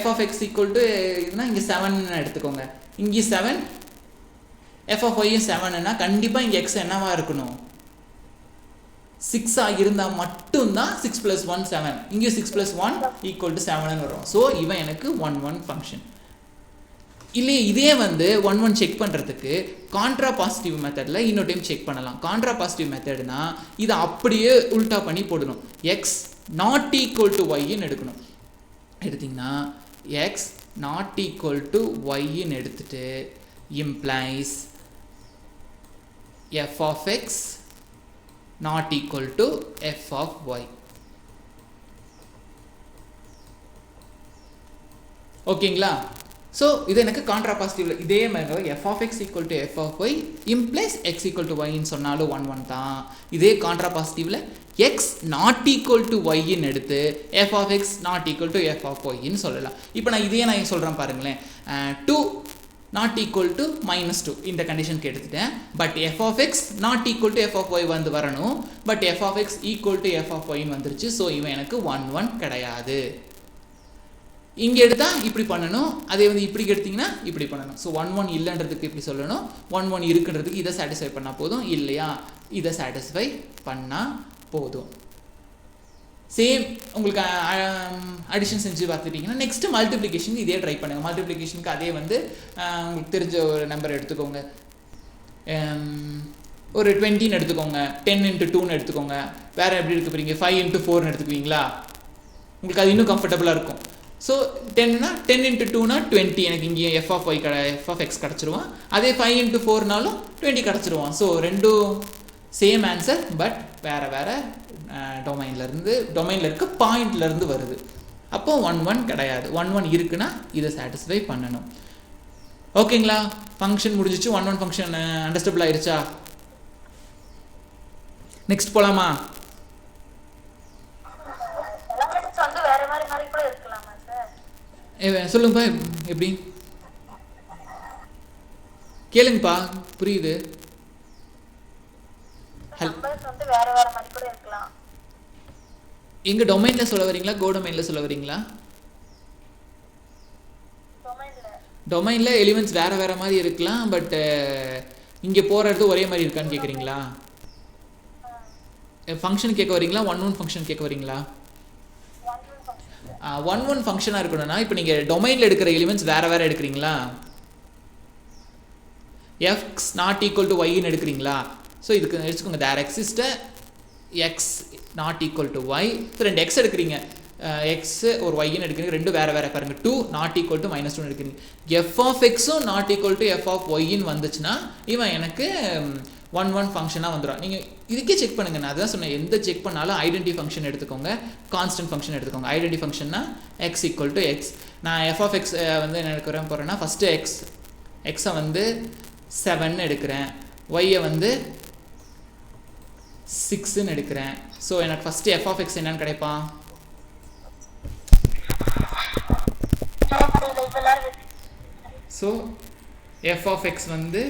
f of x equal to இதுனா இங்கே 7ன்னு எடுத்துக்கோங்க. இங்கே 7, f of y 7ன்னா கண்டிப்பாக இங்கே x என்னவா இருக்கணும், 6ஆக இருந்தால் மட்டும்தான் 6 + 1 7. இங்கே 6 + 1 = 7ன்னு வரும். ஸோ இவன் எனக்கு 1 ஃபங்க்ஷன். இல்லையே இதே வந்து 1 செக் பண்ணுறதுக்கு கான்ட்ரா பாசிட்டிவ் மெத்தடில் இன்னொரு டைம் செக் பண்ணலாம். கான்ட்ரா பாசிட்டிவ் மெத்தட்னா இதை அப்படியே உல்டா பண்ணி போடணும். x நாட் ஈக்குவல் டு ஒய்ன்னு எடுக்கணும். எடுத்திங்கன்னா x நாட் ஈக்குவல் டு ஒய்ன்னு எடுத்துட்டு implies f of x not equal to f of y. ஓகேங்களா? ஸோ இது எனக்கு கான்ட்ரா பாசிட்டிவ்ல இதே மாதிரி f of x equal to f of y implies x equal to y ன்னு சொன்னாலும் 1 தான். இதே contra பாசிட்டிவ்ல x not equal to y ன்னு எடுத்து f of x not equal to f of y ன்னு சொல்லலாம். இப்போ நான் இதே நான் சொல்கிறேன் பாருங்களேன். 2 not equal to -2 இந்த கண்டிஷனுக்கு எடுத்துட்டேன். But f of x not equal to f of y வந்து வரணும். But f of x equal to f of y வந்துருச்சு. ஸோ இவன் எனக்கு 1 கிடையாது. இங்கே எடுத்தால் இப்படி பண்ணணும், அதே வந்து இப்படி எடுத்திங்கன்னா இப்படி பண்ணணும். ஸோ 1 இல்லைன்றதுக்கு இப்படி சொல்லணும், 1 இருக்குன்றதுக்கு இதை சாட்டிஸ்ஃபை பண்ணால் போதும். இல்லையா, இதை சாட்டிஸ்ஃபை பண்ணால் போதும். சேம் உங்களுக்கு அடிஷன் செஞ்சு பார்த்துட்டிங்கன்னா நெக்ஸ்ட்டு மல்டிப்ளிகேஷன் இதே ட்ரை பண்ணுங்கள். மல்டிப்ளிகேஷனுக்கு அதே வந்து உங்களுக்கு தெரிஞ்ச ஒரு நம்பர் எடுத்துக்கோங்க. ஒரு 20ன்னு எடுத்துக்கோங்க, 10 × 2ன்னு எடுத்துக்கோங்க. வேறு எப்படி எடுக்க போகிறீங்க, 5 × 4ன்னு எடுத்துக்குவீங்களா? உங்களுக்கு அது இன்னும் கம்ஃபர்டபுளாக இருக்கும். ஸோ 10னா 10 × 2னா 20, எனக்கு இங்கே f of x கிடச்சிருவான். அதே 5 × 4னாலும் 20 கிடச்சிருவான். ஸோ ரெண்டும் சேம் ஆன்சர், பட் வேறு வேறு டொமைனில் இருக்க பாயிண்ட்லேருந்து வருது. அப்போ 1 கிடையாது. 1 இருக்குன்னா இதை சாட்டிஸ்ஃபை பண்ணணும். ஓகேங்களா? ஃபங்க்ஷன் முடிஞ்சிச்சு. 1 ஃபங்க்ஷன் அண்டர்ஸ்டாண்டபிள் ஆயிருச்சா? நெக்ஸ்ட் போலாமா? எலமெண்ட்ஸ் வந்து வேற மாதிரி கூட இருக்கலாமா சார்? சொல்லுங்கப்பா, எப்படி கேளுங்கப்பா, புரியுது. நம்பர்ஸ் வந்து வேற மாதிரி கூட இருக்கலாம். எங்க டொமைன்ல சொல்ல வரீங்களா, கோ டொமைன்ல சொல்ல வரீங்களா? டொமைன்ல எலிமெண்ட்ஸ் வேற மாதிரி இருக்கலாம், பட் இங்கே போகிறது ஒரே மாதிரி இருக்கான்னு கேட்குறீங்களா? ஃபங்க்ஷன் கேட்க வரீங்களா, 1 ஃபங்க்ஷன் கேட்க வரீங்களா? 1 ஃபங்க்ஷனாக இருக்கணும்னா இப்போ நீங்கள் டொமைனில் எடுக்கிற எலிமெண்ட்ஸ் வேறு எடுக்கிறீங்களா? எக்ஸ் நாட் ஈக்குவல் டு ஒய்ன்னு எடுக்கிறீங்களா? ஸோ இதுக்கு வச்சுக்கோங்க, there exist x not equal to y. இப்போ 2 எக்ஸ் எடுக்கிறீங்க, எக்ஸ் ஒரு ஒய்ன்னு எடுக்கிறீங்க, ரெண்டும் வேறு பாருங்க. 2 நாட் ஈக்குவல் டு -2 எடுக்கிறீங்க. எஃப் ஆஃப் எக்ஸும் not equal to F of ஒய்ன்னு வந்துச்சுன்னா இவன் எனக்கு 1 ஃபங்க்ஷனாக வந்துடும். நீங்கள் இதுக்கே செக் பண்ணுங்கள். நான் அதான் சொன்னேன், எந்த செக் பண்ணாலும் ஐடென்டி ஃபங்க்ஷன் எடுத்துக்கோங்க, கான்ஸ்டன்ட் ஃபங்க்ஷன் எடுத்துக்கோங்க. ஐடென்டி ஃபங்க்ஷன்னா எக்ஸ் ஈக்குவல் டு எக்ஸ். நான் எஃப் ஆஃப் எக்ஸ் வந்து என்ன எடுக்க போகிறேன்னா, ஃபஸ்ட்டு எக்ஸை வந்து 7 எடுக்கிறேன், ஒய்யை வந்து 6ன்னு எடுக்கிறேன். ஸோ எனக்கு ஃபஸ்ட்டு எஃப் ஆஃப் எக்ஸ் என்னன்னு கிடைப்பான்? ஸோ எஃப் ஆஃப் எக்ஸ் வந்து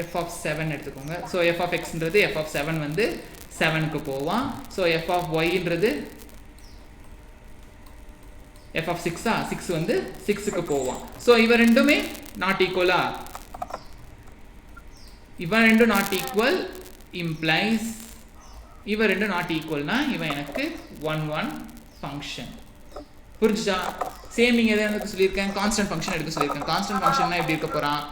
எஃப் ஆஃப் 7 எடுத்துக்கோங்க. ஸோ எஃப் ஆஃப் எக்ஸ்ன்றது எஃப் ஆஃப் 7 வந்து 7க்கு போவான். ஸோ எஃப் ஆஃப் ஒய்ன்றது எஃப் ஆஃப் 6 வந்து 6க்கு போவான். ஸோ இவன் ரெண்டுமே நாட் ஈக்குவலா? இவன் ரெண்டும் நாட் ஈக்குவல் இம்ப்ளைஸ் இவன் ரெண்டும் நாட் ஈக்குவல்னா இவன் எனக்கு 1 ஃபங்க்ஷன். புரிஞ்சுச்சா? சேம் நீங்கள் எதை எனக்கு சொல்லியிருக்கேன், கான்ஸ்டன்ட் ஃபங்க்ஷன் எடுக்க சொல்லியிருக்கேன். கான்ஸ்டன்ட் ஃபங்க்ஷன்னா எப்படி இருக்க போகிறான்?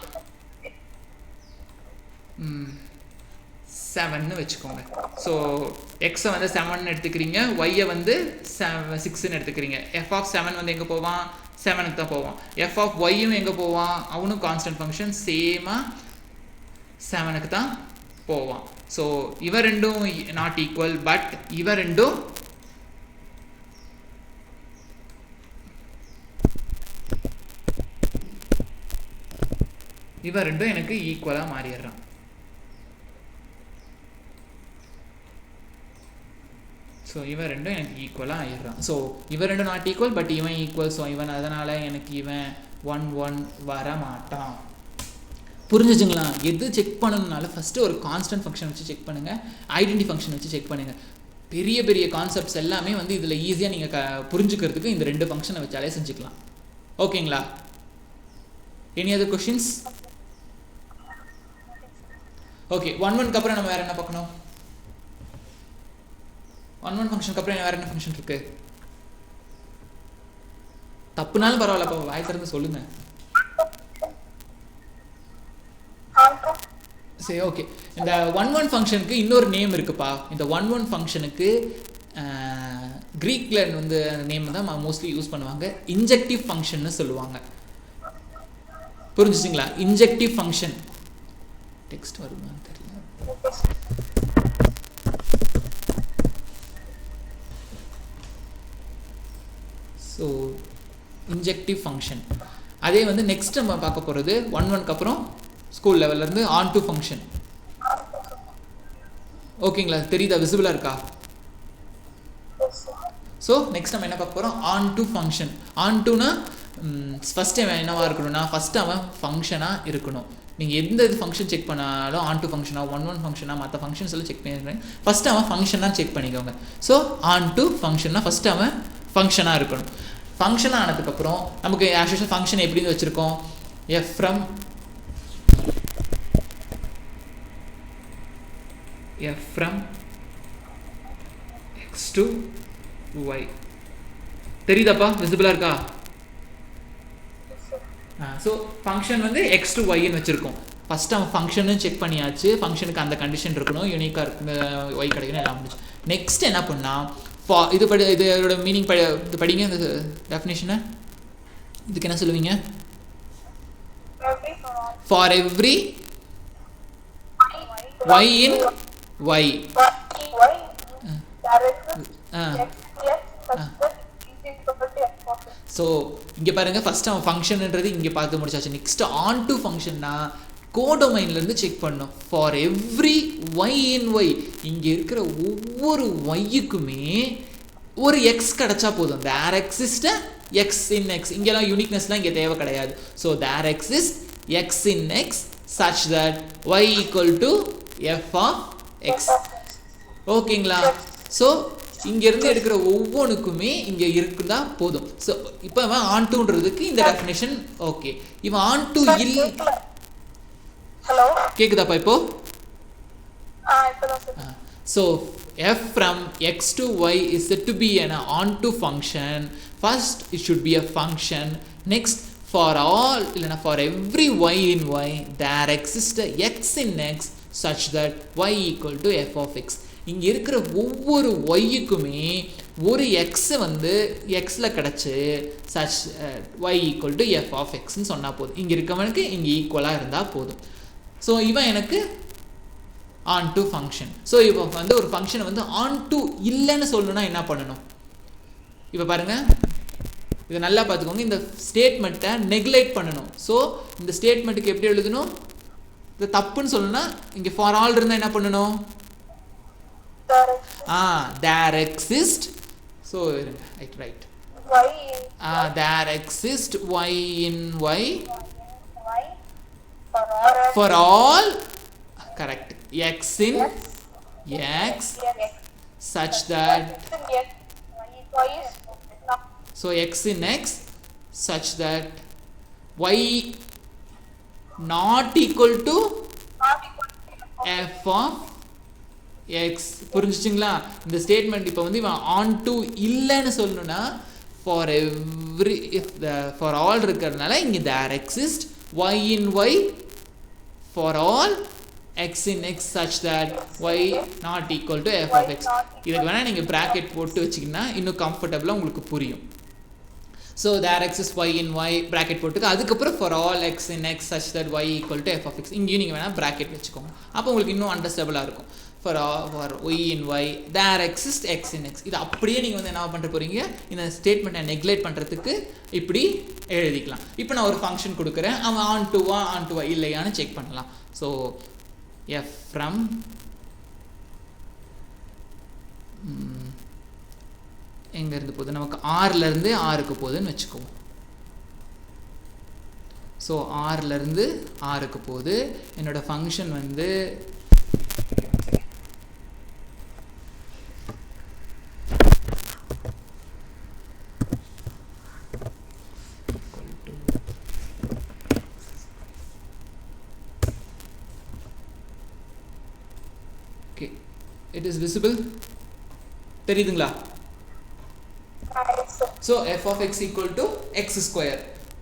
7ன்னு வச்சுக்கோங்க. ஸோ எக்ஸை வந்து 7ன்னு எடுத்துக்கிறீங்க, ஒய்யை வந்து 6ன்னு எடுத்துக்கிறீங்க. எஃப் ஆஃப் 7 வந்து எங்கே போவான்? 7க்கு தான் போவான். எஃப் ஆஃப் ஒய்யும் எங்கே போவான்? அவனும் கான்ஸ்டன்ட் ஃபங்க்ஷன், சேமாக 7க்கு தான் போவான். ஸோ இவ ரெண்டும் நாட் ஈக்குவல், பட் இவ ரெண்டும் எனக்கு ஈக்குவலாக மாறிடுறான். ஸோ இவன் ரெண்டும் எனக்கு ஈக்குவலாக ஆயிடுறான். ஸோ இவன் ரெண்டும் நாட் ஈக்குவல், பட் இவன் ஈக்குவல். ஸோ இவன் அதனால் எனக்கு இவன் 1 வர மாட்டான். புரிஞ்சுச்சுங்களா? எது செக் பண்ணணும்னாலும் ஃபஸ்ட்டு ஒரு கான்ஸ்டன்ட் ஃபங்க்ஷன் வச்சு செக் பண்ணுங்கள், ஐடென்டி ஃபங்க்ஷன் வச்சு செக் பண்ணுங்கள். பெரிய பெரிய கான்செப்ட்ஸ் எல்லாமே வந்து இதில் ஈஸியாக நீங்கள் புரிஞ்சுக்கிறதுக்கு இந்த 2 ஃபங்க்ஷனை வச்சாலே செஞ்சுக்கலாம். ஓகேங்களா? Any other questions? ஓகே, 1 அப்புறம் நம்ம வேறு என்ன பார்க்கணும்? 1 ஃபங்க்ஷனுக்கு அப்புறம் வேறு என்ன ஃபங்க்ஷன் இருக்கு? தப்புனாலும் பரவாயில்லப்பா, வாய் திறந்து சொல்லுங்க. சரி, ஓகே. இந்த 1 ஃபங்க்ஷனுக்கு இன்னொரு நேம் இருக்குப்பா. இந்த 1 ஃபங்க்ஷனுக்கு க்ரீக்கில் வந்து நேம் தான் மோஸ்ட்லி யூஸ் பண்ணுவாங்க. இன்ஜெக்டிவ் ஃபங்க்ஷன்னு சொல்லுவாங்க. புரிஞ்சுச்சிங்களா? Injective function. டெக்ஸ்ட் வருமான்னு தெரியல. So injective function. அதே வந்து நெக்ஸ்ட் நம்ம பார்க்க போகிறது 1க்கு அப்புறம் ஸ்கூல் லெவல்லேருந்து ஆன் டு ஃபங்க்ஷன். ஓகேங்களா? தெரியுதா? விசிபிளாக இருக்கா? ஸோ நெக்ஸ்ட் நம்ம என்ன பார்க்க போகிறோம்? Onto function. ஆன் டுனா ஃபஸ்ட்டு அவன் என்னவாக இருக்கணும்னா, ஃபஸ்ட்டு அவன் ஃபங்க்ஷனாக இருக்கணும். நீங்கள் எந்த இது ஃபங்க்ஷன் செக் பண்ணாலும் ஆன் டு ஃபங்க்ஷனாக 1 ஃபங்க்ஷனாக மற்ற ஃபங்க்ஷன்ஸ் எல்லாம் செக் பண்ணிடுறேன். ஃபஸ்ட்டு அவன் ஃபங்க்ஷனாக செக் பண்ணிக்கோங்க. ஸோ ஆன் டு ஃபங்க்ஷன்னா ஃபஸ்ட்டு அவன் ஃபங்க்ஷனாக இருக்கணும். ஃபங்க்ஷனாக ஆனதுக்கப்புறம் நமக்கு ஆஸ் யூஷுவல் ஃபங்க்ஷன் எப்படின்னு வச்சுருக்கோம்? F from x to y. தெரியுதாப்பா? விசிபிளாக இருக்கா? ஸோ ஃபங்க்ஷன் வந்து எக்ஸ் டு ஒய்ன்னு வச்சுருக்கோம். ஃபஸ்ட்டு அவன் ஃபங்க்ஷனும் செக் பண்ணியாச்சு, ஃபங்க்ஷனுக்கு அந்த கண்டிஷன் இருக்கணும், யூனிக்காக இருக்கு, ஒய் கிடைக்கணும், எல்லாம் முடிச்சு. நெக்ஸ்ட் என்ன பண்ணால் இது இதோட மீனிங் இது படிங்க, இந்த டெஃபினேஷனை. இதுக்கு என்ன சொல்லுவீங்க? For every y in y. So இங்கே பாருங்கள், ஃபஸ்ட்டு அவன் ஃபங்க்ஷன்ன்றது இங்கே பார்த்து முடிச்சாச்சு. நெக்ஸ்ட் ஆன் டு ஃபங்க்ஷன்னா கோடொமைன்லேருந்து செக் பண்ணணும். For every Y in Y, இங்கே இருக்கிற ஒவ்வொரு ஒய்யுக்குமே ஒரு எக்ஸ் கிடச்சா போதும். There exist X in X. இங்கெல்லாம் யூனிக்னஸ்லாம் இங்கே தேவை கிடையாது. So there exist X in X such that Y equal to F of X. ஓகேங்களா? ஸோ இங்கேருந்து எடுக்கிற ஒவ்வொன்றுக்குமே இங்கே இருக்குதா போதும். ஸோ இப்போ அவன் ஆன் டூன்றதுக்கு இந்த டெஃபினேஷன் ஓகே. இவன் ஆன் டூ இல்லை. ஹலோ, கேக்குதாப்பா இப்போ? இப்போதான் sir. So f from x to y is said to be an onto function. First it should be a function. Next, for all illana for every y in y there exists a x in x such that y equal to f of x. இங்க இருக்கிற ஒவ்வொரு yக்குமே ஒரு x வந்து xல கிடைச்சு such y equal to f of x ன்னு சொன்னா போதும். இங்க இருக்கவனுக்கு இங்க ஈக்குவலா இருந்தா போதும். ஸோ இவன் எனக்கு ஆன் டு ஃபங்க்ஷன். ஸோ இப்போ வந்து ஒரு ஃபங்க்ஷனை வந்து ஆன் டு இல்லைன்னு சொல்லணும்னா என்ன பண்ணணும்? இப்போ பாருங்கள், இதை நல்லா பார்த்துக்கோங்க. இந்த ஸ்டேட்மெண்ட்டை நெக்லெக்ட் பண்ணணும். ஸோ இந்த ஸ்டேட்மெண்ட்டுக்கு எப்படி எழுதணும்? இது தப்புன்னு சொல்லணும்னா இங்கே ஃபார் ஆல் இருந்தால் என்ன பண்ணணும்? There exist. So right there exist Y in Y for all, correct, x in x such that, so x in x such that y not equal to f of x. புரிஞ்சுச்சுங்களா? இந்த statement இப்போ வந்து இவன் onto இல்லைன்னு சொல்லணும்னா for every if for all இருக்கிறதுனால இங்கே there exist y in y for all x in x such that y not equal to f of x. இதுக்கு வேணா நீங்கள் ப்ராக்கெட் போட்டு வச்சிங்கன்னா இன்னும் கம்ஃபர்டபுளாக உங்களுக்கு புரியும். So there exists y in y bracket போட்டுக்கு அதுக்கப்புறம் for all x in x such that y equal to f of x. இங்கேயும் நீங்கள் வேணால் ப்ராக்கெட் வச்சுக்கோங்க, அப்போ உங்களுக்கு இன்னும் அண்டர்ஸ்டாபிளாக இருக்கும். for y in y there exists x in x. இது அப்படியே நீங்கள் வந்து என்ன பண்ணுற போகிறீங்க, இந்த ஸ்டேட்மெண்ட்டை நெக்லெக்ட் பண்ணுறதுக்கு இப்படி எழுதிக்கலாம். இப்போ நான் ஒரு ஃபங்க்ஷன் கொடுக்குறேன், அவன் ஆன் டுவா இல்லையான்னு செக் பண்ணலாம். ஸோ எஃப் ஃப்ரம் எங்கேருந்து போகுது, நமக்கு ஆறுலேருந்து ஆறுக்கு போகுதுன்னு வச்சுக்குவோம். ஸோ ஆறுலேருந்து ஆறுக்கு போகுது. என்னோடய ஃபங்க்ஷன் வந்து it is visible, தெரியுதுங்களா? So f of x equal to x square.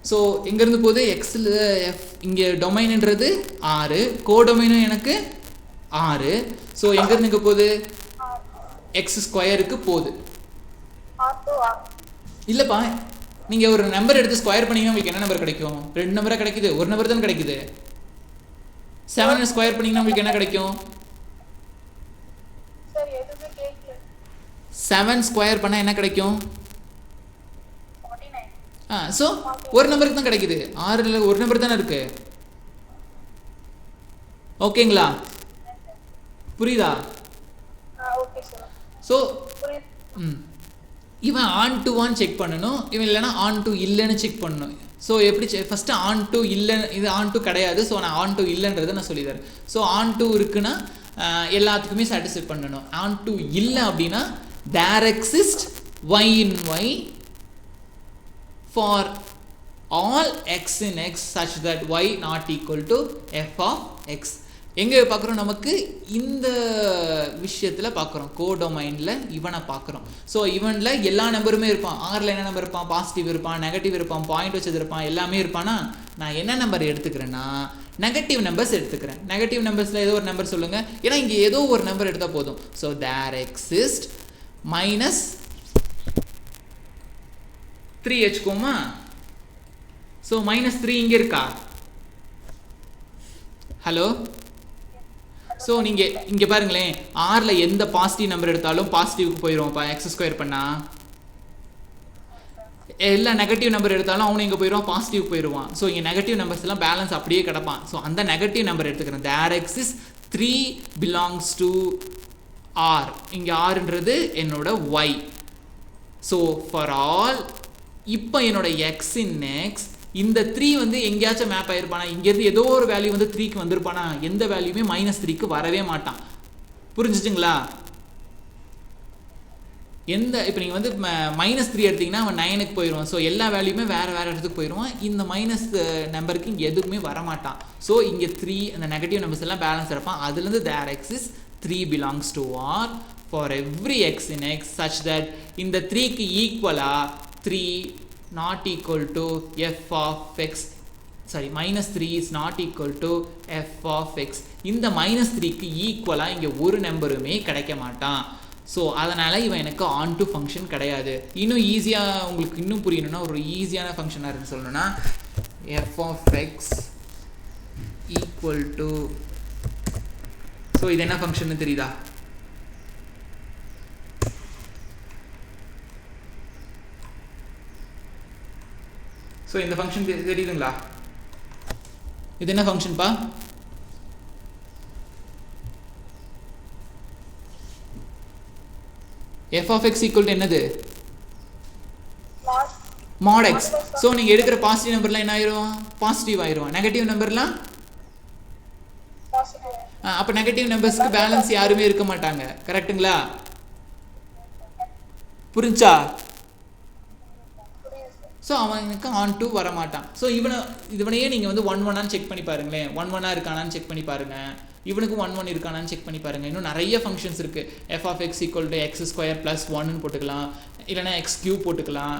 So எங்கேருந்து போகுது, எக்ஸில் எஃப் இங்கே டொமைன்ன்றது 6, கோடொமைனும் எனக்கு 6. ஸோ எங்கேருந்து இங்கே போகுது, எக்ஸ் ஸ்கொயருக்கு போகுது. இல்லைப்பா, நீங்கள் ஒரு நம்பர் எடுத்து ஸ்கொயர் பண்ணிங்கன்னா உங்களுக்கு என்ன நம்பர் கிடைக்கும்? 2 நம்பராக கிடைக்குது, ஒரு நம்பர் தான் கிடைக்குது. 7 ஸ்கொயர் பண்ணிங்கன்னா உங்களுக்கு என்ன கிடைக்கும்? 7 ஸ்கொயர் பண்ணால் என்ன கிடைக்கும்? ஸோ ஒரு நம்பருக்கு தான் கிடைக்குது, 6ல் ஒரு நம்பர் தானே இருக்கு. ஓகேங்களா? புரியுதா? ஸோ இவன் ஆன் டு ஒன் செக் பண்ணணும், இவன் இல்லைனா ஆன் டு இல்லைன்னு செக் பண்ணணும். ஸோ எப்படி ஃபஸ்ட்டு ஆன் டு இல்லை, இது ஆன் டு கிடையாது. ஸோ நான் ஆன் டு இல்லைன்றதை நான் சொல்லித்தரேன். ஸோ ஆன் டு இருக்குன்னா எல்லாத்துக்குமே சாட்டிஸ்ஃபை பண்ணணும். ஆன் டு இல்லை அப்படின்னா there exists y in y for all x in x such that y not equal to f of x. எங்கே பார்க்குறோம்? நமக்கு இந்த விஷயத்தில் பார்க்குறோம், கோடொமைனில் இவனை பார்க்குறோம். ஸோ இவனில் எல்லா நம்பருமே இருப்பான். ஆறில் என்ன நம்பர் இருப்பான்? பாசிட்டிவ் இருப்பான், நெகட்டிவ் இருப்பான், பாயிண்ட் வச்சது இருப்பான், எல்லாமே இருப்பானா? நான் என்ன நம்பர் எடுத்துக்கிறேன்னா நெகட்டிவ் நம்பர்ஸ் எடுத்துக்கிறேன். நெகட்டிவ் நம்பர்ஸில் ஏதோ ஒரு நம்பர் சொல்லுங்கள். ஏன்னா இங்கே ஏதோ ஒரு நம்பர் எடுத்தால் போதும். ஸோ தேர் எக்ஸிஸ்ட் -3 வச்சுக்கோமா. ஸோ -3 இங்கே இருக்கா? ஹலோ. ஸோ நீங்கள் இங்கே பாருங்களேன், ஆறில் எந்த பாசிட்டிவ் நம்பர் எடுத்தாலும் பாசிட்டிவ்க்கு போயிடுவோம்ப்பா. x² பண்ணால் எல்லா நெகட்டிவ் நம்பர் எடுத்தாலும் அவனு இங்கே போயிடுவான், பாசிட்டிவ் போயிடுவான். ஸோ இங்கே நெகட்டிவ் நம்பர்ஸ் எல்லாம் பேலன்ஸ் அப்படியே கிடப்பான். ஸோ அந்த நெகட்டிவ் நம்பர் எடுத்துக்கிறேன். There exist 3 belongs to R. இங்கே ஆர்ன்றது என்னோட y. ஸோ ஃபார் ஆல் இப்போ என்னோட x in x இந்த 3 வந்து எங்கேயாச்சும் மேப் ஆகிருப்பானா? இங்கேருந்து ஏதோ ஒரு வேல்யூ வந்து 3க்கு வந்திருப்பானா? எந்த வேல்யூமே -3க்கு வரவே மாட்டான். புரிஞ்சுச்சுங்களா? எந்த இப்போ நீங்கள் வந்து -3 எடுத்திங்கன்னா அவன் 9க்கு போயிடுவான். ஸோ எல்லா வேல்யூமே வேறு இடத்துக்கு போயிடுவான். இந்த மைனஸ் நம்பருக்கு இங்கே எதுவுமே வரமாட்டான். ஸோ இங்கே 3 அந்த நெகட்டிவ் நம்பர்ஸ் எல்லாம் பேலன்ஸ் இருப்பான். அதுலேருந்து தேர் exists 3 belongs to R for every x in x such that இந்த 3க்கு ஈக்குவலாக 3 not equal to f of x, sorry -3 is not equal to f of x. இந்த -3க்கு ஈக்குவலாக இங்கே ஒரு நம்பருமே கிடைக்க மாட்டான். ஸோ அதனால் இவன் எனக்கு ஆன் டு ஃபங்க்ஷன் கிடையாது. இன்னும் ஈஸியாக உங்களுக்கு இன்னும் புரியணும்னா ஒரு ஈஸியான ஃபங்க்ஷனாக இருக்குன்னு சொல்லணும்னா f of x equal to, so இது என்ன ஃபங்க்ஷன் தெரியுதா? ஸோ இந்த ஃபங்க்ஷன் தெரியுதுங்களா? இது என்ன ஃபங்க்ஷன்ப்பா? f of x equal to என்னது? mod x. ஸோ நீங்கள் எடுக்கிற பாசிட்டிவ் நம்பர்லாம் என்ன ஆயிரும்? பாசிட்டிவ் ஆயிரும். நெகட்டிவ் நம்பர்லாம் அப்போ நெகட்டிவ் நம்பர்ஸ்க்கு பேலன்ஸ் யாருமே இருக்க மாட்டாங்க. கரெக்டுங்களா? புரிஞ்சா? ஸோ அவனுக்கு ஆன் டூ வரமாட்டான். ஸோ இவனையே நீங்கள் வந்து 1-1 செக் பண்ணி பாருங்களேன். 1-1 இருக்கானான்னு செக் பண்ணி பாருங்கள். இவனுக்கும் 1-1 இருக்கானான்னு செக் பண்ணி பாருங்கள். இன்னும் நிறைய ஃபங்க்ஷன்ஸ் இருக்குது. f of x equal to x² + 1ன்னு போட்டுக்கலாம், இல்லைனா x³ போட்டுக்கலாம்.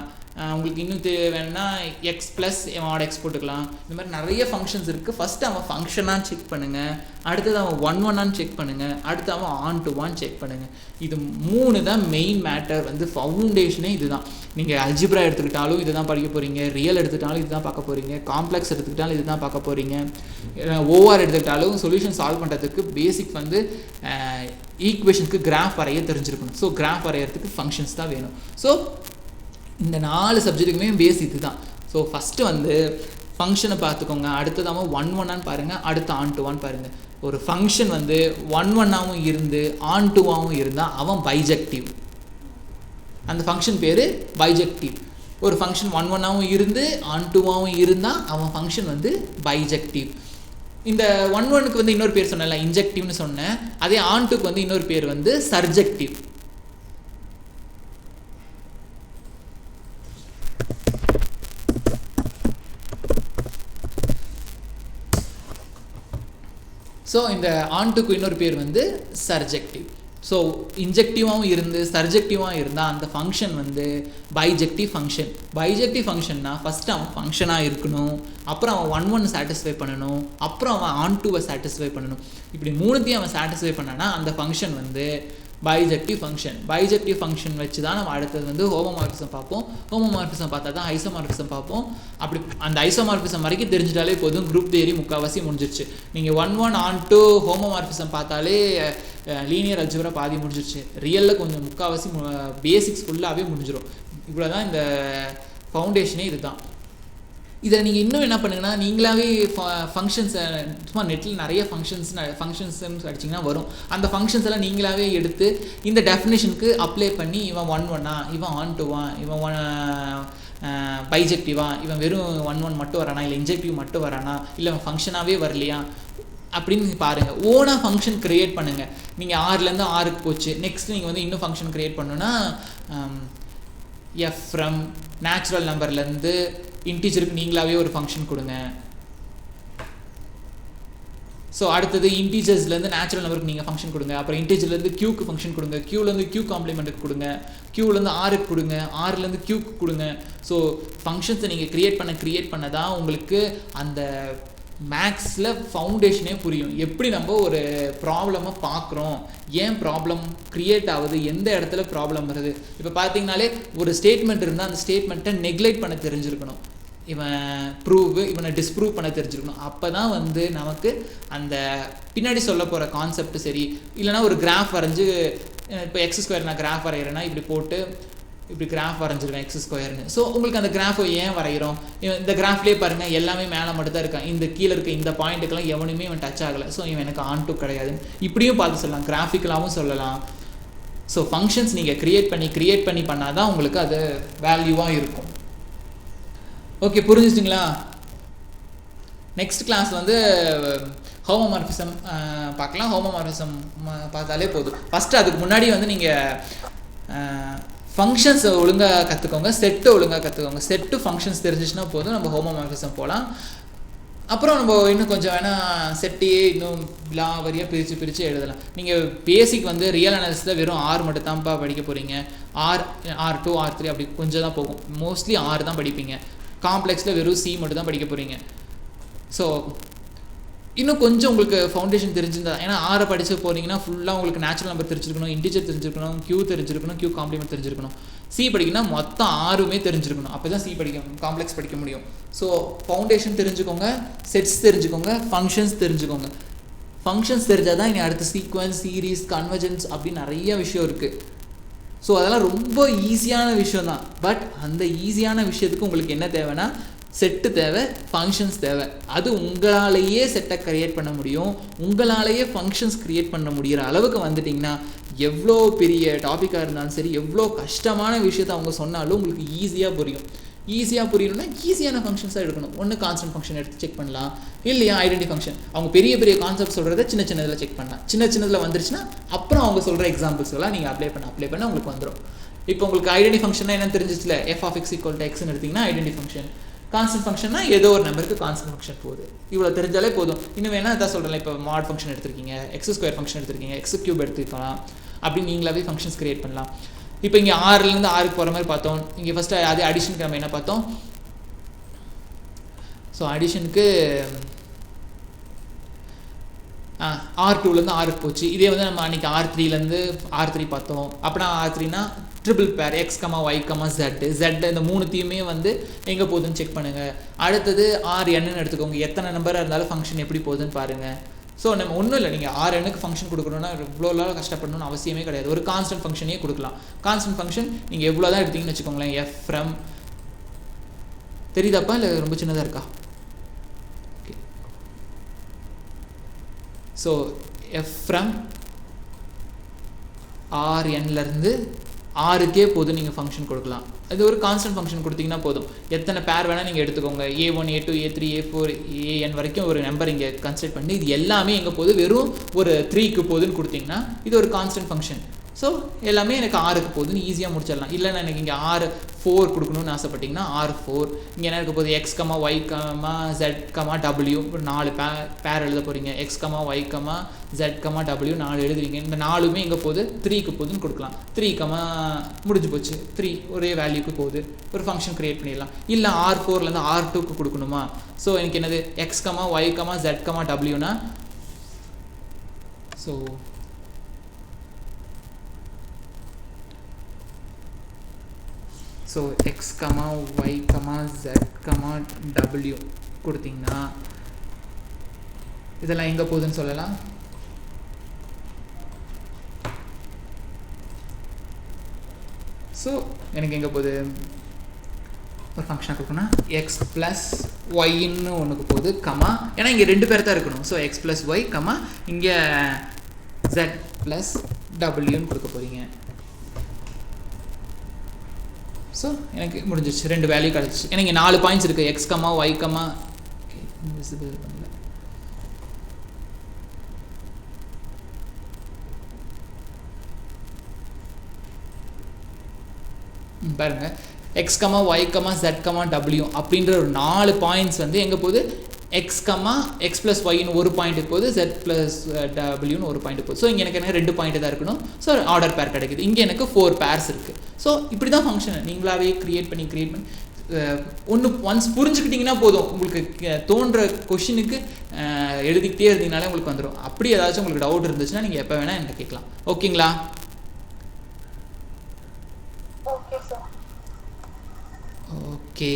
உங்களுக்கு இன்னும் வேணும்னா x + mod x போட்டுக்கலாம். இந்த மாதிரி நிறைய ஃபங்க்ஷன்ஸ் இருக்குது. ஃபஸ்ட்டு அவன் ஃபங்க்ஷனான்னு செக் பண்ணுங்கள், அடுத்தது அவன் 1-1 செக் பண்ணுங்கள், அடுத்து அவன் ஆன் டு 1 செக் பண்ணுங்கள். இது 3 தான் மெயின் மேட்டர். வந்து ஃபவுண்டேஷனே இது தான். நீங்கள் அல்ஜிப்ரா எடுத்துக்கிட்டாலும் இது தான் படிக்க போகிறீங்க, ரியல் எடுத்துக்கிட்டாலும் இது தான் பார்க்க போகிறீங்க, காம்ப்ளெக்ஸ் எடுத்துக்கிட்டாலும் இது தான் பார்க்க போகிறீங்க, ஓஆர் எடுத்துக்கிட்டாலும் சொல்யூஷன் சால்வ் பண்ணுறதுக்கு பேசிக் வந்து ஈக்குவேஷனுக்கு கிராஃப் வரைய தெரிஞ்சிருக்கணும். ஸோ கிராஃப் வரைகிறதுக்கு ஃபங்க்ஷன்ஸ் தான் வேணும். ஸோ இந்த 4 சப்ஜெக்ட்டுக்குமே பேஸ் இது தான். ஸோ ஃபஸ்ட்டு வந்து ஃபங்க்ஷனை பார்த்துக்கோங்க, அடுத்தது அவன் 1-1 பாருங்கள், அடுத்து ஆன் டு 1 பாருங்கள். ஒரு ஃபங்க்ஷன் வந்து 1-1 இருந்து ஆன் டுவாகவும் இருந்தால் அவன் பைஜெக்டிவ். அந்த ஃபங்க்ஷன் பேர் பைஜெக்டிவ். ஒரு ஃபங்க்ஷன் 1-1 இருந்து ஆன் டுவாகவும் இருந்தால் அவன் ஃபங்க்ஷன் வந்து பைஜெக்டிவ். இந்த 1-1க்கு வந்து இன்னொரு பேர் சொன்னல, இன்ஜெக்டிவ்னு சொன்னேன். அதே ஆன் டுக்கு வந்து இன்னொரு பேர் வந்து சர்ஜெக்டிவ். ஸோ இந்த ஆன் டுக்கு இன்னொரு பேர் வந்து சர்ஜெக்டிவ். ஸோ இன்ஜெக்டிவாகவும் இருந்து சர்ஜெக்டிவாக இருந்தால் அந்த ஃபங்க்ஷன் வந்து பைஜெக்டிவ் ஃபங்க்ஷன். பைஜெக்டிவ் ஃபங்க்ஷன்னா ஃபஸ்ட்டு அவன் ஃபங்க்ஷனாக இருக்கணும், அப்புறம் அவன் 1-1 சாட்டிஸ்ஃபை பண்ணணும், அப்புறம் அவன் ஆன் டுவை சாட்டிஸ்ஃபை பண்ணணும். இப்படி 3த்தையும் அவன் சாட்டிஸ்ஃபை பண்ணானா அந்த ஃபங்க்ஷன் வந்து பைஜெக்டிவ் ஃபங்க்ஷன். பைஜெக்டிவ் ஃபங்க்ஷன் வச்சு தான் நம்ம அடுத்தது வந்து ஹோமோமார்பிசம் பார்ப்போம். ஹோமோமார்பிசம் பார்த்தா தான் ஐசோமார்பிசம் பார்ப்போம். அப்படி அந்த ஐசோமார்பிசம் வரைக்கும் தெரிஞ்சிட்டாலே போதும், குரூப் தியரி முக்கால்வாசி முடிஞ்சிருச்சு. நீங்கள் 1-1 ஆன் டு ஹோமோமார்பிசம் பார்த்தாலே லீனியர் அல்ஜிப்ரா பாதி முடிஞ்சிருச்சு. ரியலில் கொஞ்சம் முக்கால்வாசி பேசிக்ஸ் ஃபுல்லாகவே முடிஞ்சிடும். இவ்வளோ தான் இந்த ஃபவுண்டேஷனே இது தான். இதை நீங்கள் இன்னும் என்ன பண்ணுங்கன்னா, நீங்களாவே ஃபங்க்ஷன்ஸை சும்மா நெட்டில் நிறைய ஃபங்க்ஷன்ஸ்ன்னு அடிச்சிங்கன்னா வரும். அந்த ஃபங்க்ஷன்ஸ் எல்லாம் நீங்களாவே எடுத்து இந்த டெஃபினேஷனுக்கு அப்ளை பண்ணி இவன் 1-1, இவன் ஆன் டுவான், இவன் பைஜெக்டிவா, இவன் வெறும் 1-1 மட்டும் வரானா, இல்லை இன்ஜெக்டிவ் மட்டும் வரானா, இல்லை அவன் ஃபங்க்ஷனாகவே வரலையா அப்படின்னு பாருங்கள். ஓனாக ஃபங்க்ஷன் க்ரியேட் பண்ணுங்கள். நீங்கள் 6லேருந்து 6க்கு போச்சு, நெக்ஸ்ட் நீங்கள் வந்து இன்னும் ஃபங்க்ஷன் க்ரியேட் பண்ணணுன்னா எஃப் ஃப்ரம் நேச்சுரல் நம்பர்லேருந்து இன்டீஜருக்கு நீங்களாவே ஒரு ஃபங்க்ஷன் கொடுங்க. ஸோ அடுத்தது இன்டீஜர்ஸ்லேருந்து நேச்சுரல் நம்பருக்கு நீங்கள் ஃபங்க்ஷன் கொடுங்க. அப்புறம் இன்டீஜர்லேருந்து க்யூக்கு ஃபங்க்ஷன் கொடுங்க. க்யூலேருந்து க்யூ காம்ப்ளிமெண்ட்டுக்கு கொடுங்க. க்யூலேருந்து ஆருக்கு கொடுங்க. ஆர்லேருந்து க்யூக்கு கொடுங்க. ஸோ ஃபங்க்ஷன்ஸை நீங்கள் க்ரியேட் பண்ண தான் உங்களுக்கு அந்த மேக்ஸில் ஃபவுண்டேஷனே புரியும். எப்படி நம்ம ஒரு ப்ராப்ளமை பார்க்குறோம், ஏன் ப்ராப்ளம் க்ரியேட் ஆகுது, எந்த இடத்துல ப்ராப்ளம் வருது. இப்போ பார்த்தீங்கனாலே ஒரு ஸ்டேட்மெண்ட் இருந்தால் அந்த ஸ்டேட்மெண்ட்டை நெக்லெக்ட் பண்ண தெரிஞ்சிருக்கணும். இவன் இவனை டிஸ்ப்ரூவ் பண்ண தெரிஞ்சிருக்கணும். அப்போ தான் வந்து நமக்கு அந்த பின்னாடி சொல்ல போகிற கான்செப்ட் சரி. இல்லைனா ஒரு கிராஃப் வரைஞ்சி, இப்போ x² நான் கிராஃப் வரைகிறேன்னா இப்படி போட்டு இப்படி கிராஃப் வரைஞ்சிருவேன் x²ன்னு. ஸோ உங்களுக்கு அந்த கிராஃபை ஏன் வரைகிறோம், இந்த கிராஃப்லேயே பாருங்கள் எல்லாமே மேலே மட்டும் தான் இருக்கான். இந்த கீழே இருக்க இந்த பாயிண்ட்டுக்கெல்லாம் எவனுமே இவன் டச் ஆகலை. ஸோ இவன் எனக்கு ஆன் டு கிடையாது. இப்படியும் பார்த்து சொல்லலாம், கிராஃபிக்கலாகவும் சொல்லலாம். ஸோ ஃபங்க்ஷன்ஸ் நீங்கள் க்ரியேட் பண்ணி பண்ணால் தான் உங்களுக்கு அது வேல்யூவாக இருக்கும். ஓகே, புரிஞ்சுச்சிங்களா? நெக்ஸ்ட் கிளாஸ் வந்து ஹோமோமார்ஃபிசம் பார்க்கலாம். ஹோமோமார்ஃபிசம் பார்த்தாலே போதும். ஃபஸ்ட்டு அதுக்கு முன்னாடி வந்து நீங்கள் ஃபங்க்ஷன்ஸை ஒழுங்காக கற்றுக்கோங்க, செட்டை ஒழுங்காக கற்றுக்கோங்க. செட்டு ஃபங்க்ஷன்ஸ் தெரிஞ்சிச்சுன்னா போதும், நம்ம ஹோமோமார்ஃபிசம் போகலாம். அப்புறம் நம்ம இன்னும் கொஞ்சம் வேணால் செட்டையே இன்னும் வரியாக பிரித்து எழுதலாம். நீங்கள் பேசிக் வந்து ரியல் அனாலிசிஸில் வெறும் ஆர் மட்டும் தான்ப்பா படிக்க போகிறீங்க. R2 R3 அப்படி கொஞ்சம் தான் போகும். மோஸ்ட்லி ஆர் தான் படிப்பீங்க. காம்ப்ளெக்ஸில் வெறும் சி மட்டும் தான் படிக்க போகிறீங்க. ஸோ இன்னும் கொஞ்சம் உங்களுக்கு ஃபவுண்டேஷன் தெரிஞ்சிருந்தா, ஏன்னா ஆரை படித்து போனீங்கன்னா ஃபுல்லாக உங்களுக்கு நேச்சுரல் நம்பர் தெரிஞ்சிருக்கணும், இன்டிஜர் தெரிஞ்சிருக்கணும், க்யூ தெரிஞ்சிருக்கணும், க்யூ காம்ப்ளிமெண்ட் தெரிஞ்சிருக்கணும். சி படிக்கணும்னா மொத்தம் 6மே தெரிஞ்சிருக்கணும். அப்போ தான் சி காம்ப்ளெக்ஸ் படிக்க முடியும். ஸோ ஃபவுண்டேஷன் தெரிஞ்சுக்கோங்க, செட்ஸ் தெரிஞ்சுக்கோங்க, ஃபங்க்ஷன்ஸ் தெரிஞ்சுக்கோங்க. ஃபங்க்ஷன்ஸ் தெரிஞ்சால் தான் இனி அடுத்த சீக்வன்ஸ், சீரீஸ், கன்வர்ஜென்ஸ் அப்படின்னு நிறைய விஷயம் இருக்குது. ஸோ அதெல்லாம் ரொம்ப ஈஸியான விஷயம் தான். பட் அந்த ஈஸியான விஷயத்துக்கு உங்களுக்கு என்ன தேவைன்னா செட்டு தேவை, ஃபங்க்ஷன்ஸ் தேவை. அது உங்களாலேயே செட்டை க்ரியேட் பண்ண முடியும், உங்களாலேயே ஃபங்க்ஷன்ஸ் க்ரியேட் பண்ண முடிகிற அளவுக்கு வந்துட்டிங்கன்னா எவ்வளோ பெரிய டாப்பிக்காக இருந்தாலும் சரி, எவ்வளோ கஷ்டமான விஷயத்தை அவங்க சொன்னாலும் உங்களுக்கு ஈஸியாக புரியும். ஈஸியாக புரியணும்னா ஈஸியான ஃபங்க்ஷன்ஸாக எடுக்கணும். ஒன்று கான்ஸ்டன்ட் ஃபங்க்ஷன் எடுத்து செக் பண்ணலாம், இல்லையா ஐடென்டி ஃபங்க்ஷன். அவங்க பெரிய பெரிய கான்செப்ட் சொல்கிறத சின்ன சின்னதில் செக் பண்ணலாம். சின்னதில் வந்துருச்சுன்னா அப்புறம் அவங்க சொல்கிற எக்ஸாம்பிள்ஸ் எல்லாம் நீங்கள் அப்ளை பண்ண உங்களுக்கு வந்துடும். இப்போ உங்களுக்கு ஐடென்டி ஃபங்க்ஷன்னா என்ன தெரிஞ்சிச்சுல, f(x) = x எடுத்திங்கன்னா ஐடென்டி ஃபங்க்ஷன். கான்ஸ்டன்ட் ஃபங்க்ஷன்னா ஏதோ ஒரு நம்பருக்கு கான்ஸ்டன்ட் ஃபங்க்ஷன் போகுது. இவ்வளோ தெரிஞ்சாலே போதும். இன்னும் வேணால் அதான் சொல்கிறேன், இப்போ மாட் ஃபங்க்ஷன் எடுத்திருக்கீங்க, x² ஃபங்க்ஷன் எடுத்திருக்கீங்க, x³ எடுத்துக்கலாம். அப்படி நீங்களாவே ஃபங்க்ஷன்ஸ் க்ரியேட் பண்ணலாம். இப்போ இங்கே 6லேருந்து 6க்கு போகிற மாதிரி பார்த்தோம். இங்கே ஃபஸ்ட்டு அதே அடிஷனுக்கு நம்ம என்ன பார்த்தோம். ஸோ அடிஷனுக்கு R2லேருந்து 6க்கு போச்சு. இதே வந்து நம்ம அன்றைக்கி R3லேருந்து R3 பார்த்தோம். அப்படின்னா R3னா ட்ரிபிள் பேர் x, y, z இந்த மூணுத்தையுமே வந்து எங்கே போகுதுன்னு செக் பண்ணுங்கள். அடுத்தது Rnன்னு எடுத்துக்கோங்க. எத்தனை நம்பராக இருந்தாலும் ஃபங்க்ஷன் எப்படி போகுதுன்னு பாருங்கள். ஸோ நம்ம ஒன்றும் இல்லை, நீங்கள் Rnக்கு ஃபங்க்ஷன் கொடுக்கணுன்னா இவ்வளோ கஷ்டப்படணும்னு அவசியமே கிடையாது. ஒரு கான்ஸ்டன்ட் ஃபங்க்ஷனே கொடுக்கலாம். கான்ஸ்டன்ட் ஃபங்க்ஷன் நீங்கள் எவ்வளோ தான் எடுத்தீங்கன்னு வச்சுக்கோங்களேன். f from தெரியுதாப்பா இல்லை ரொம்ப சின்னதாக இருக்கா? ஓகே. ஸோ f from Rnலேருந்து ஆறுக்கே போதும் நீங்கள் ஃபங்க்ஷன் கொடுக்கலாம். அது ஒரு கான்ஸ்டன்ட் ஃபங்க்ஷன் கொடுத்தீங்கன்னா போதும். எத்தனை பேர் வேணால் நீங்கள் எடுத்துக்கோங்க. A1 A2 A3 A4 AN வரைக்கும் ஒரு நம்பர் இங்கே கன்சிடர் பண்ணி இது எல்லாமே எங்கே போகுது, வெறும் ஒரு 3க்கு போகுதுன்னு கொடுத்தீங்கன்னா இது ஒரு கான்ஸ்டன்ட் ஃபங்க்ஷன். ஸோ எல்லாமே எனக்கு 6க்கு போகுதுன்னு ஈஸியாக முடிச்சிடலாம். இல்லைன்னா எனக்கு இங்கே R4 கொடுக்கணும்னு ஆசைப்பட்டிங்கன்னா R4. இங்கே என்ன இருக்க போகுது, x, y, z, w ஒரு 4 பேர் எழுத போகிறீங்க. x, y, z, w 4 எழுதுவீங்க. இந்த 4மே எங்கே போகுது, 3க்கு போகுதுன்னு கொடுக்கலாம். 3, முடிஞ்சு போச்சு. 3 ஒரே வேல்யூக்கு போகுது. ஒரு ஃபங்க்ஷன் க்ரியேட் பண்ணிடலாம். இல்லை R4லேருந்து R2க்கு கொடுக்கணுமா, ஸோ எனக்கு என்னது x, y, z, wனா so x, y, z, w கொடுத்தீங்கன்னா இதெல்லாம் எங்கே போகுதுன்னு சொல்லலாம். ஸோ எனக்கு எங்கே போகுது, ஒரு ஃபங்க்ஷனாக கொடுக்கணும்னா x + yன்னு ஒன்றுக்கு போகுது, ஏன்னா இங்கே 2 பேர் தான் இருக்கணும். ஸோ x + y, இங்கே z + wன்னு கொடுக்க போகிறீங்க. ஸோ எனக்கு முடிஞ்சிச்சு, 2 வேல்யூ கிடச்சிச்சு. ஏன்னா இங்கே 4 பாயிண்ட்ஸ் இருக்குது. x, y, இன்விசிபிள் பண்ணல. பாருங்க, x, y, z, w அப்படின்ற ஒரு 4 பாயிண்ட்ஸ் வந்து எங்கே போகுது, எக்ஸ் கம்மா எக்ஸ் ப்ளஸ் ஒய்னு ஒரு பாயிண்ட்டுக்கு போகுது, ஜெட் ப்ளஸ் டபிள்யூன்னு ஒரு பாயிண்ட் போகுது. ஸோ இங்கே எனக்கு 2 பாயிண்ட் தான் இருக்கணும். ஸோ ஆர்டர் பேர் கிடைக்குது. இங்கே எனக்கு 4 பேர்ஸ் இருக்குது. ஸோ இப்படி தான் ஃபங்க்ஷன் நீங்களாவே க்ரியேட் பண்ணி ஒன்ஸ் புரிஞ்சுக்கிட்டிங்கன்னா போதும். உங்களுக்கு தோன்ற கொஷினுக்கு எழுதிக்கிட்டே இருந்தீங்கனாலே உங்களுக்கு வந்துடும். அப்படி ஏதாச்சும் உங்களுக்கு டவுட் இருந்துச்சுன்னா நீங்கள் எப்போ வேணால் என்கிட்ட கேட்கலாம். ஓகேங்களா? Okay sir. ஓகே.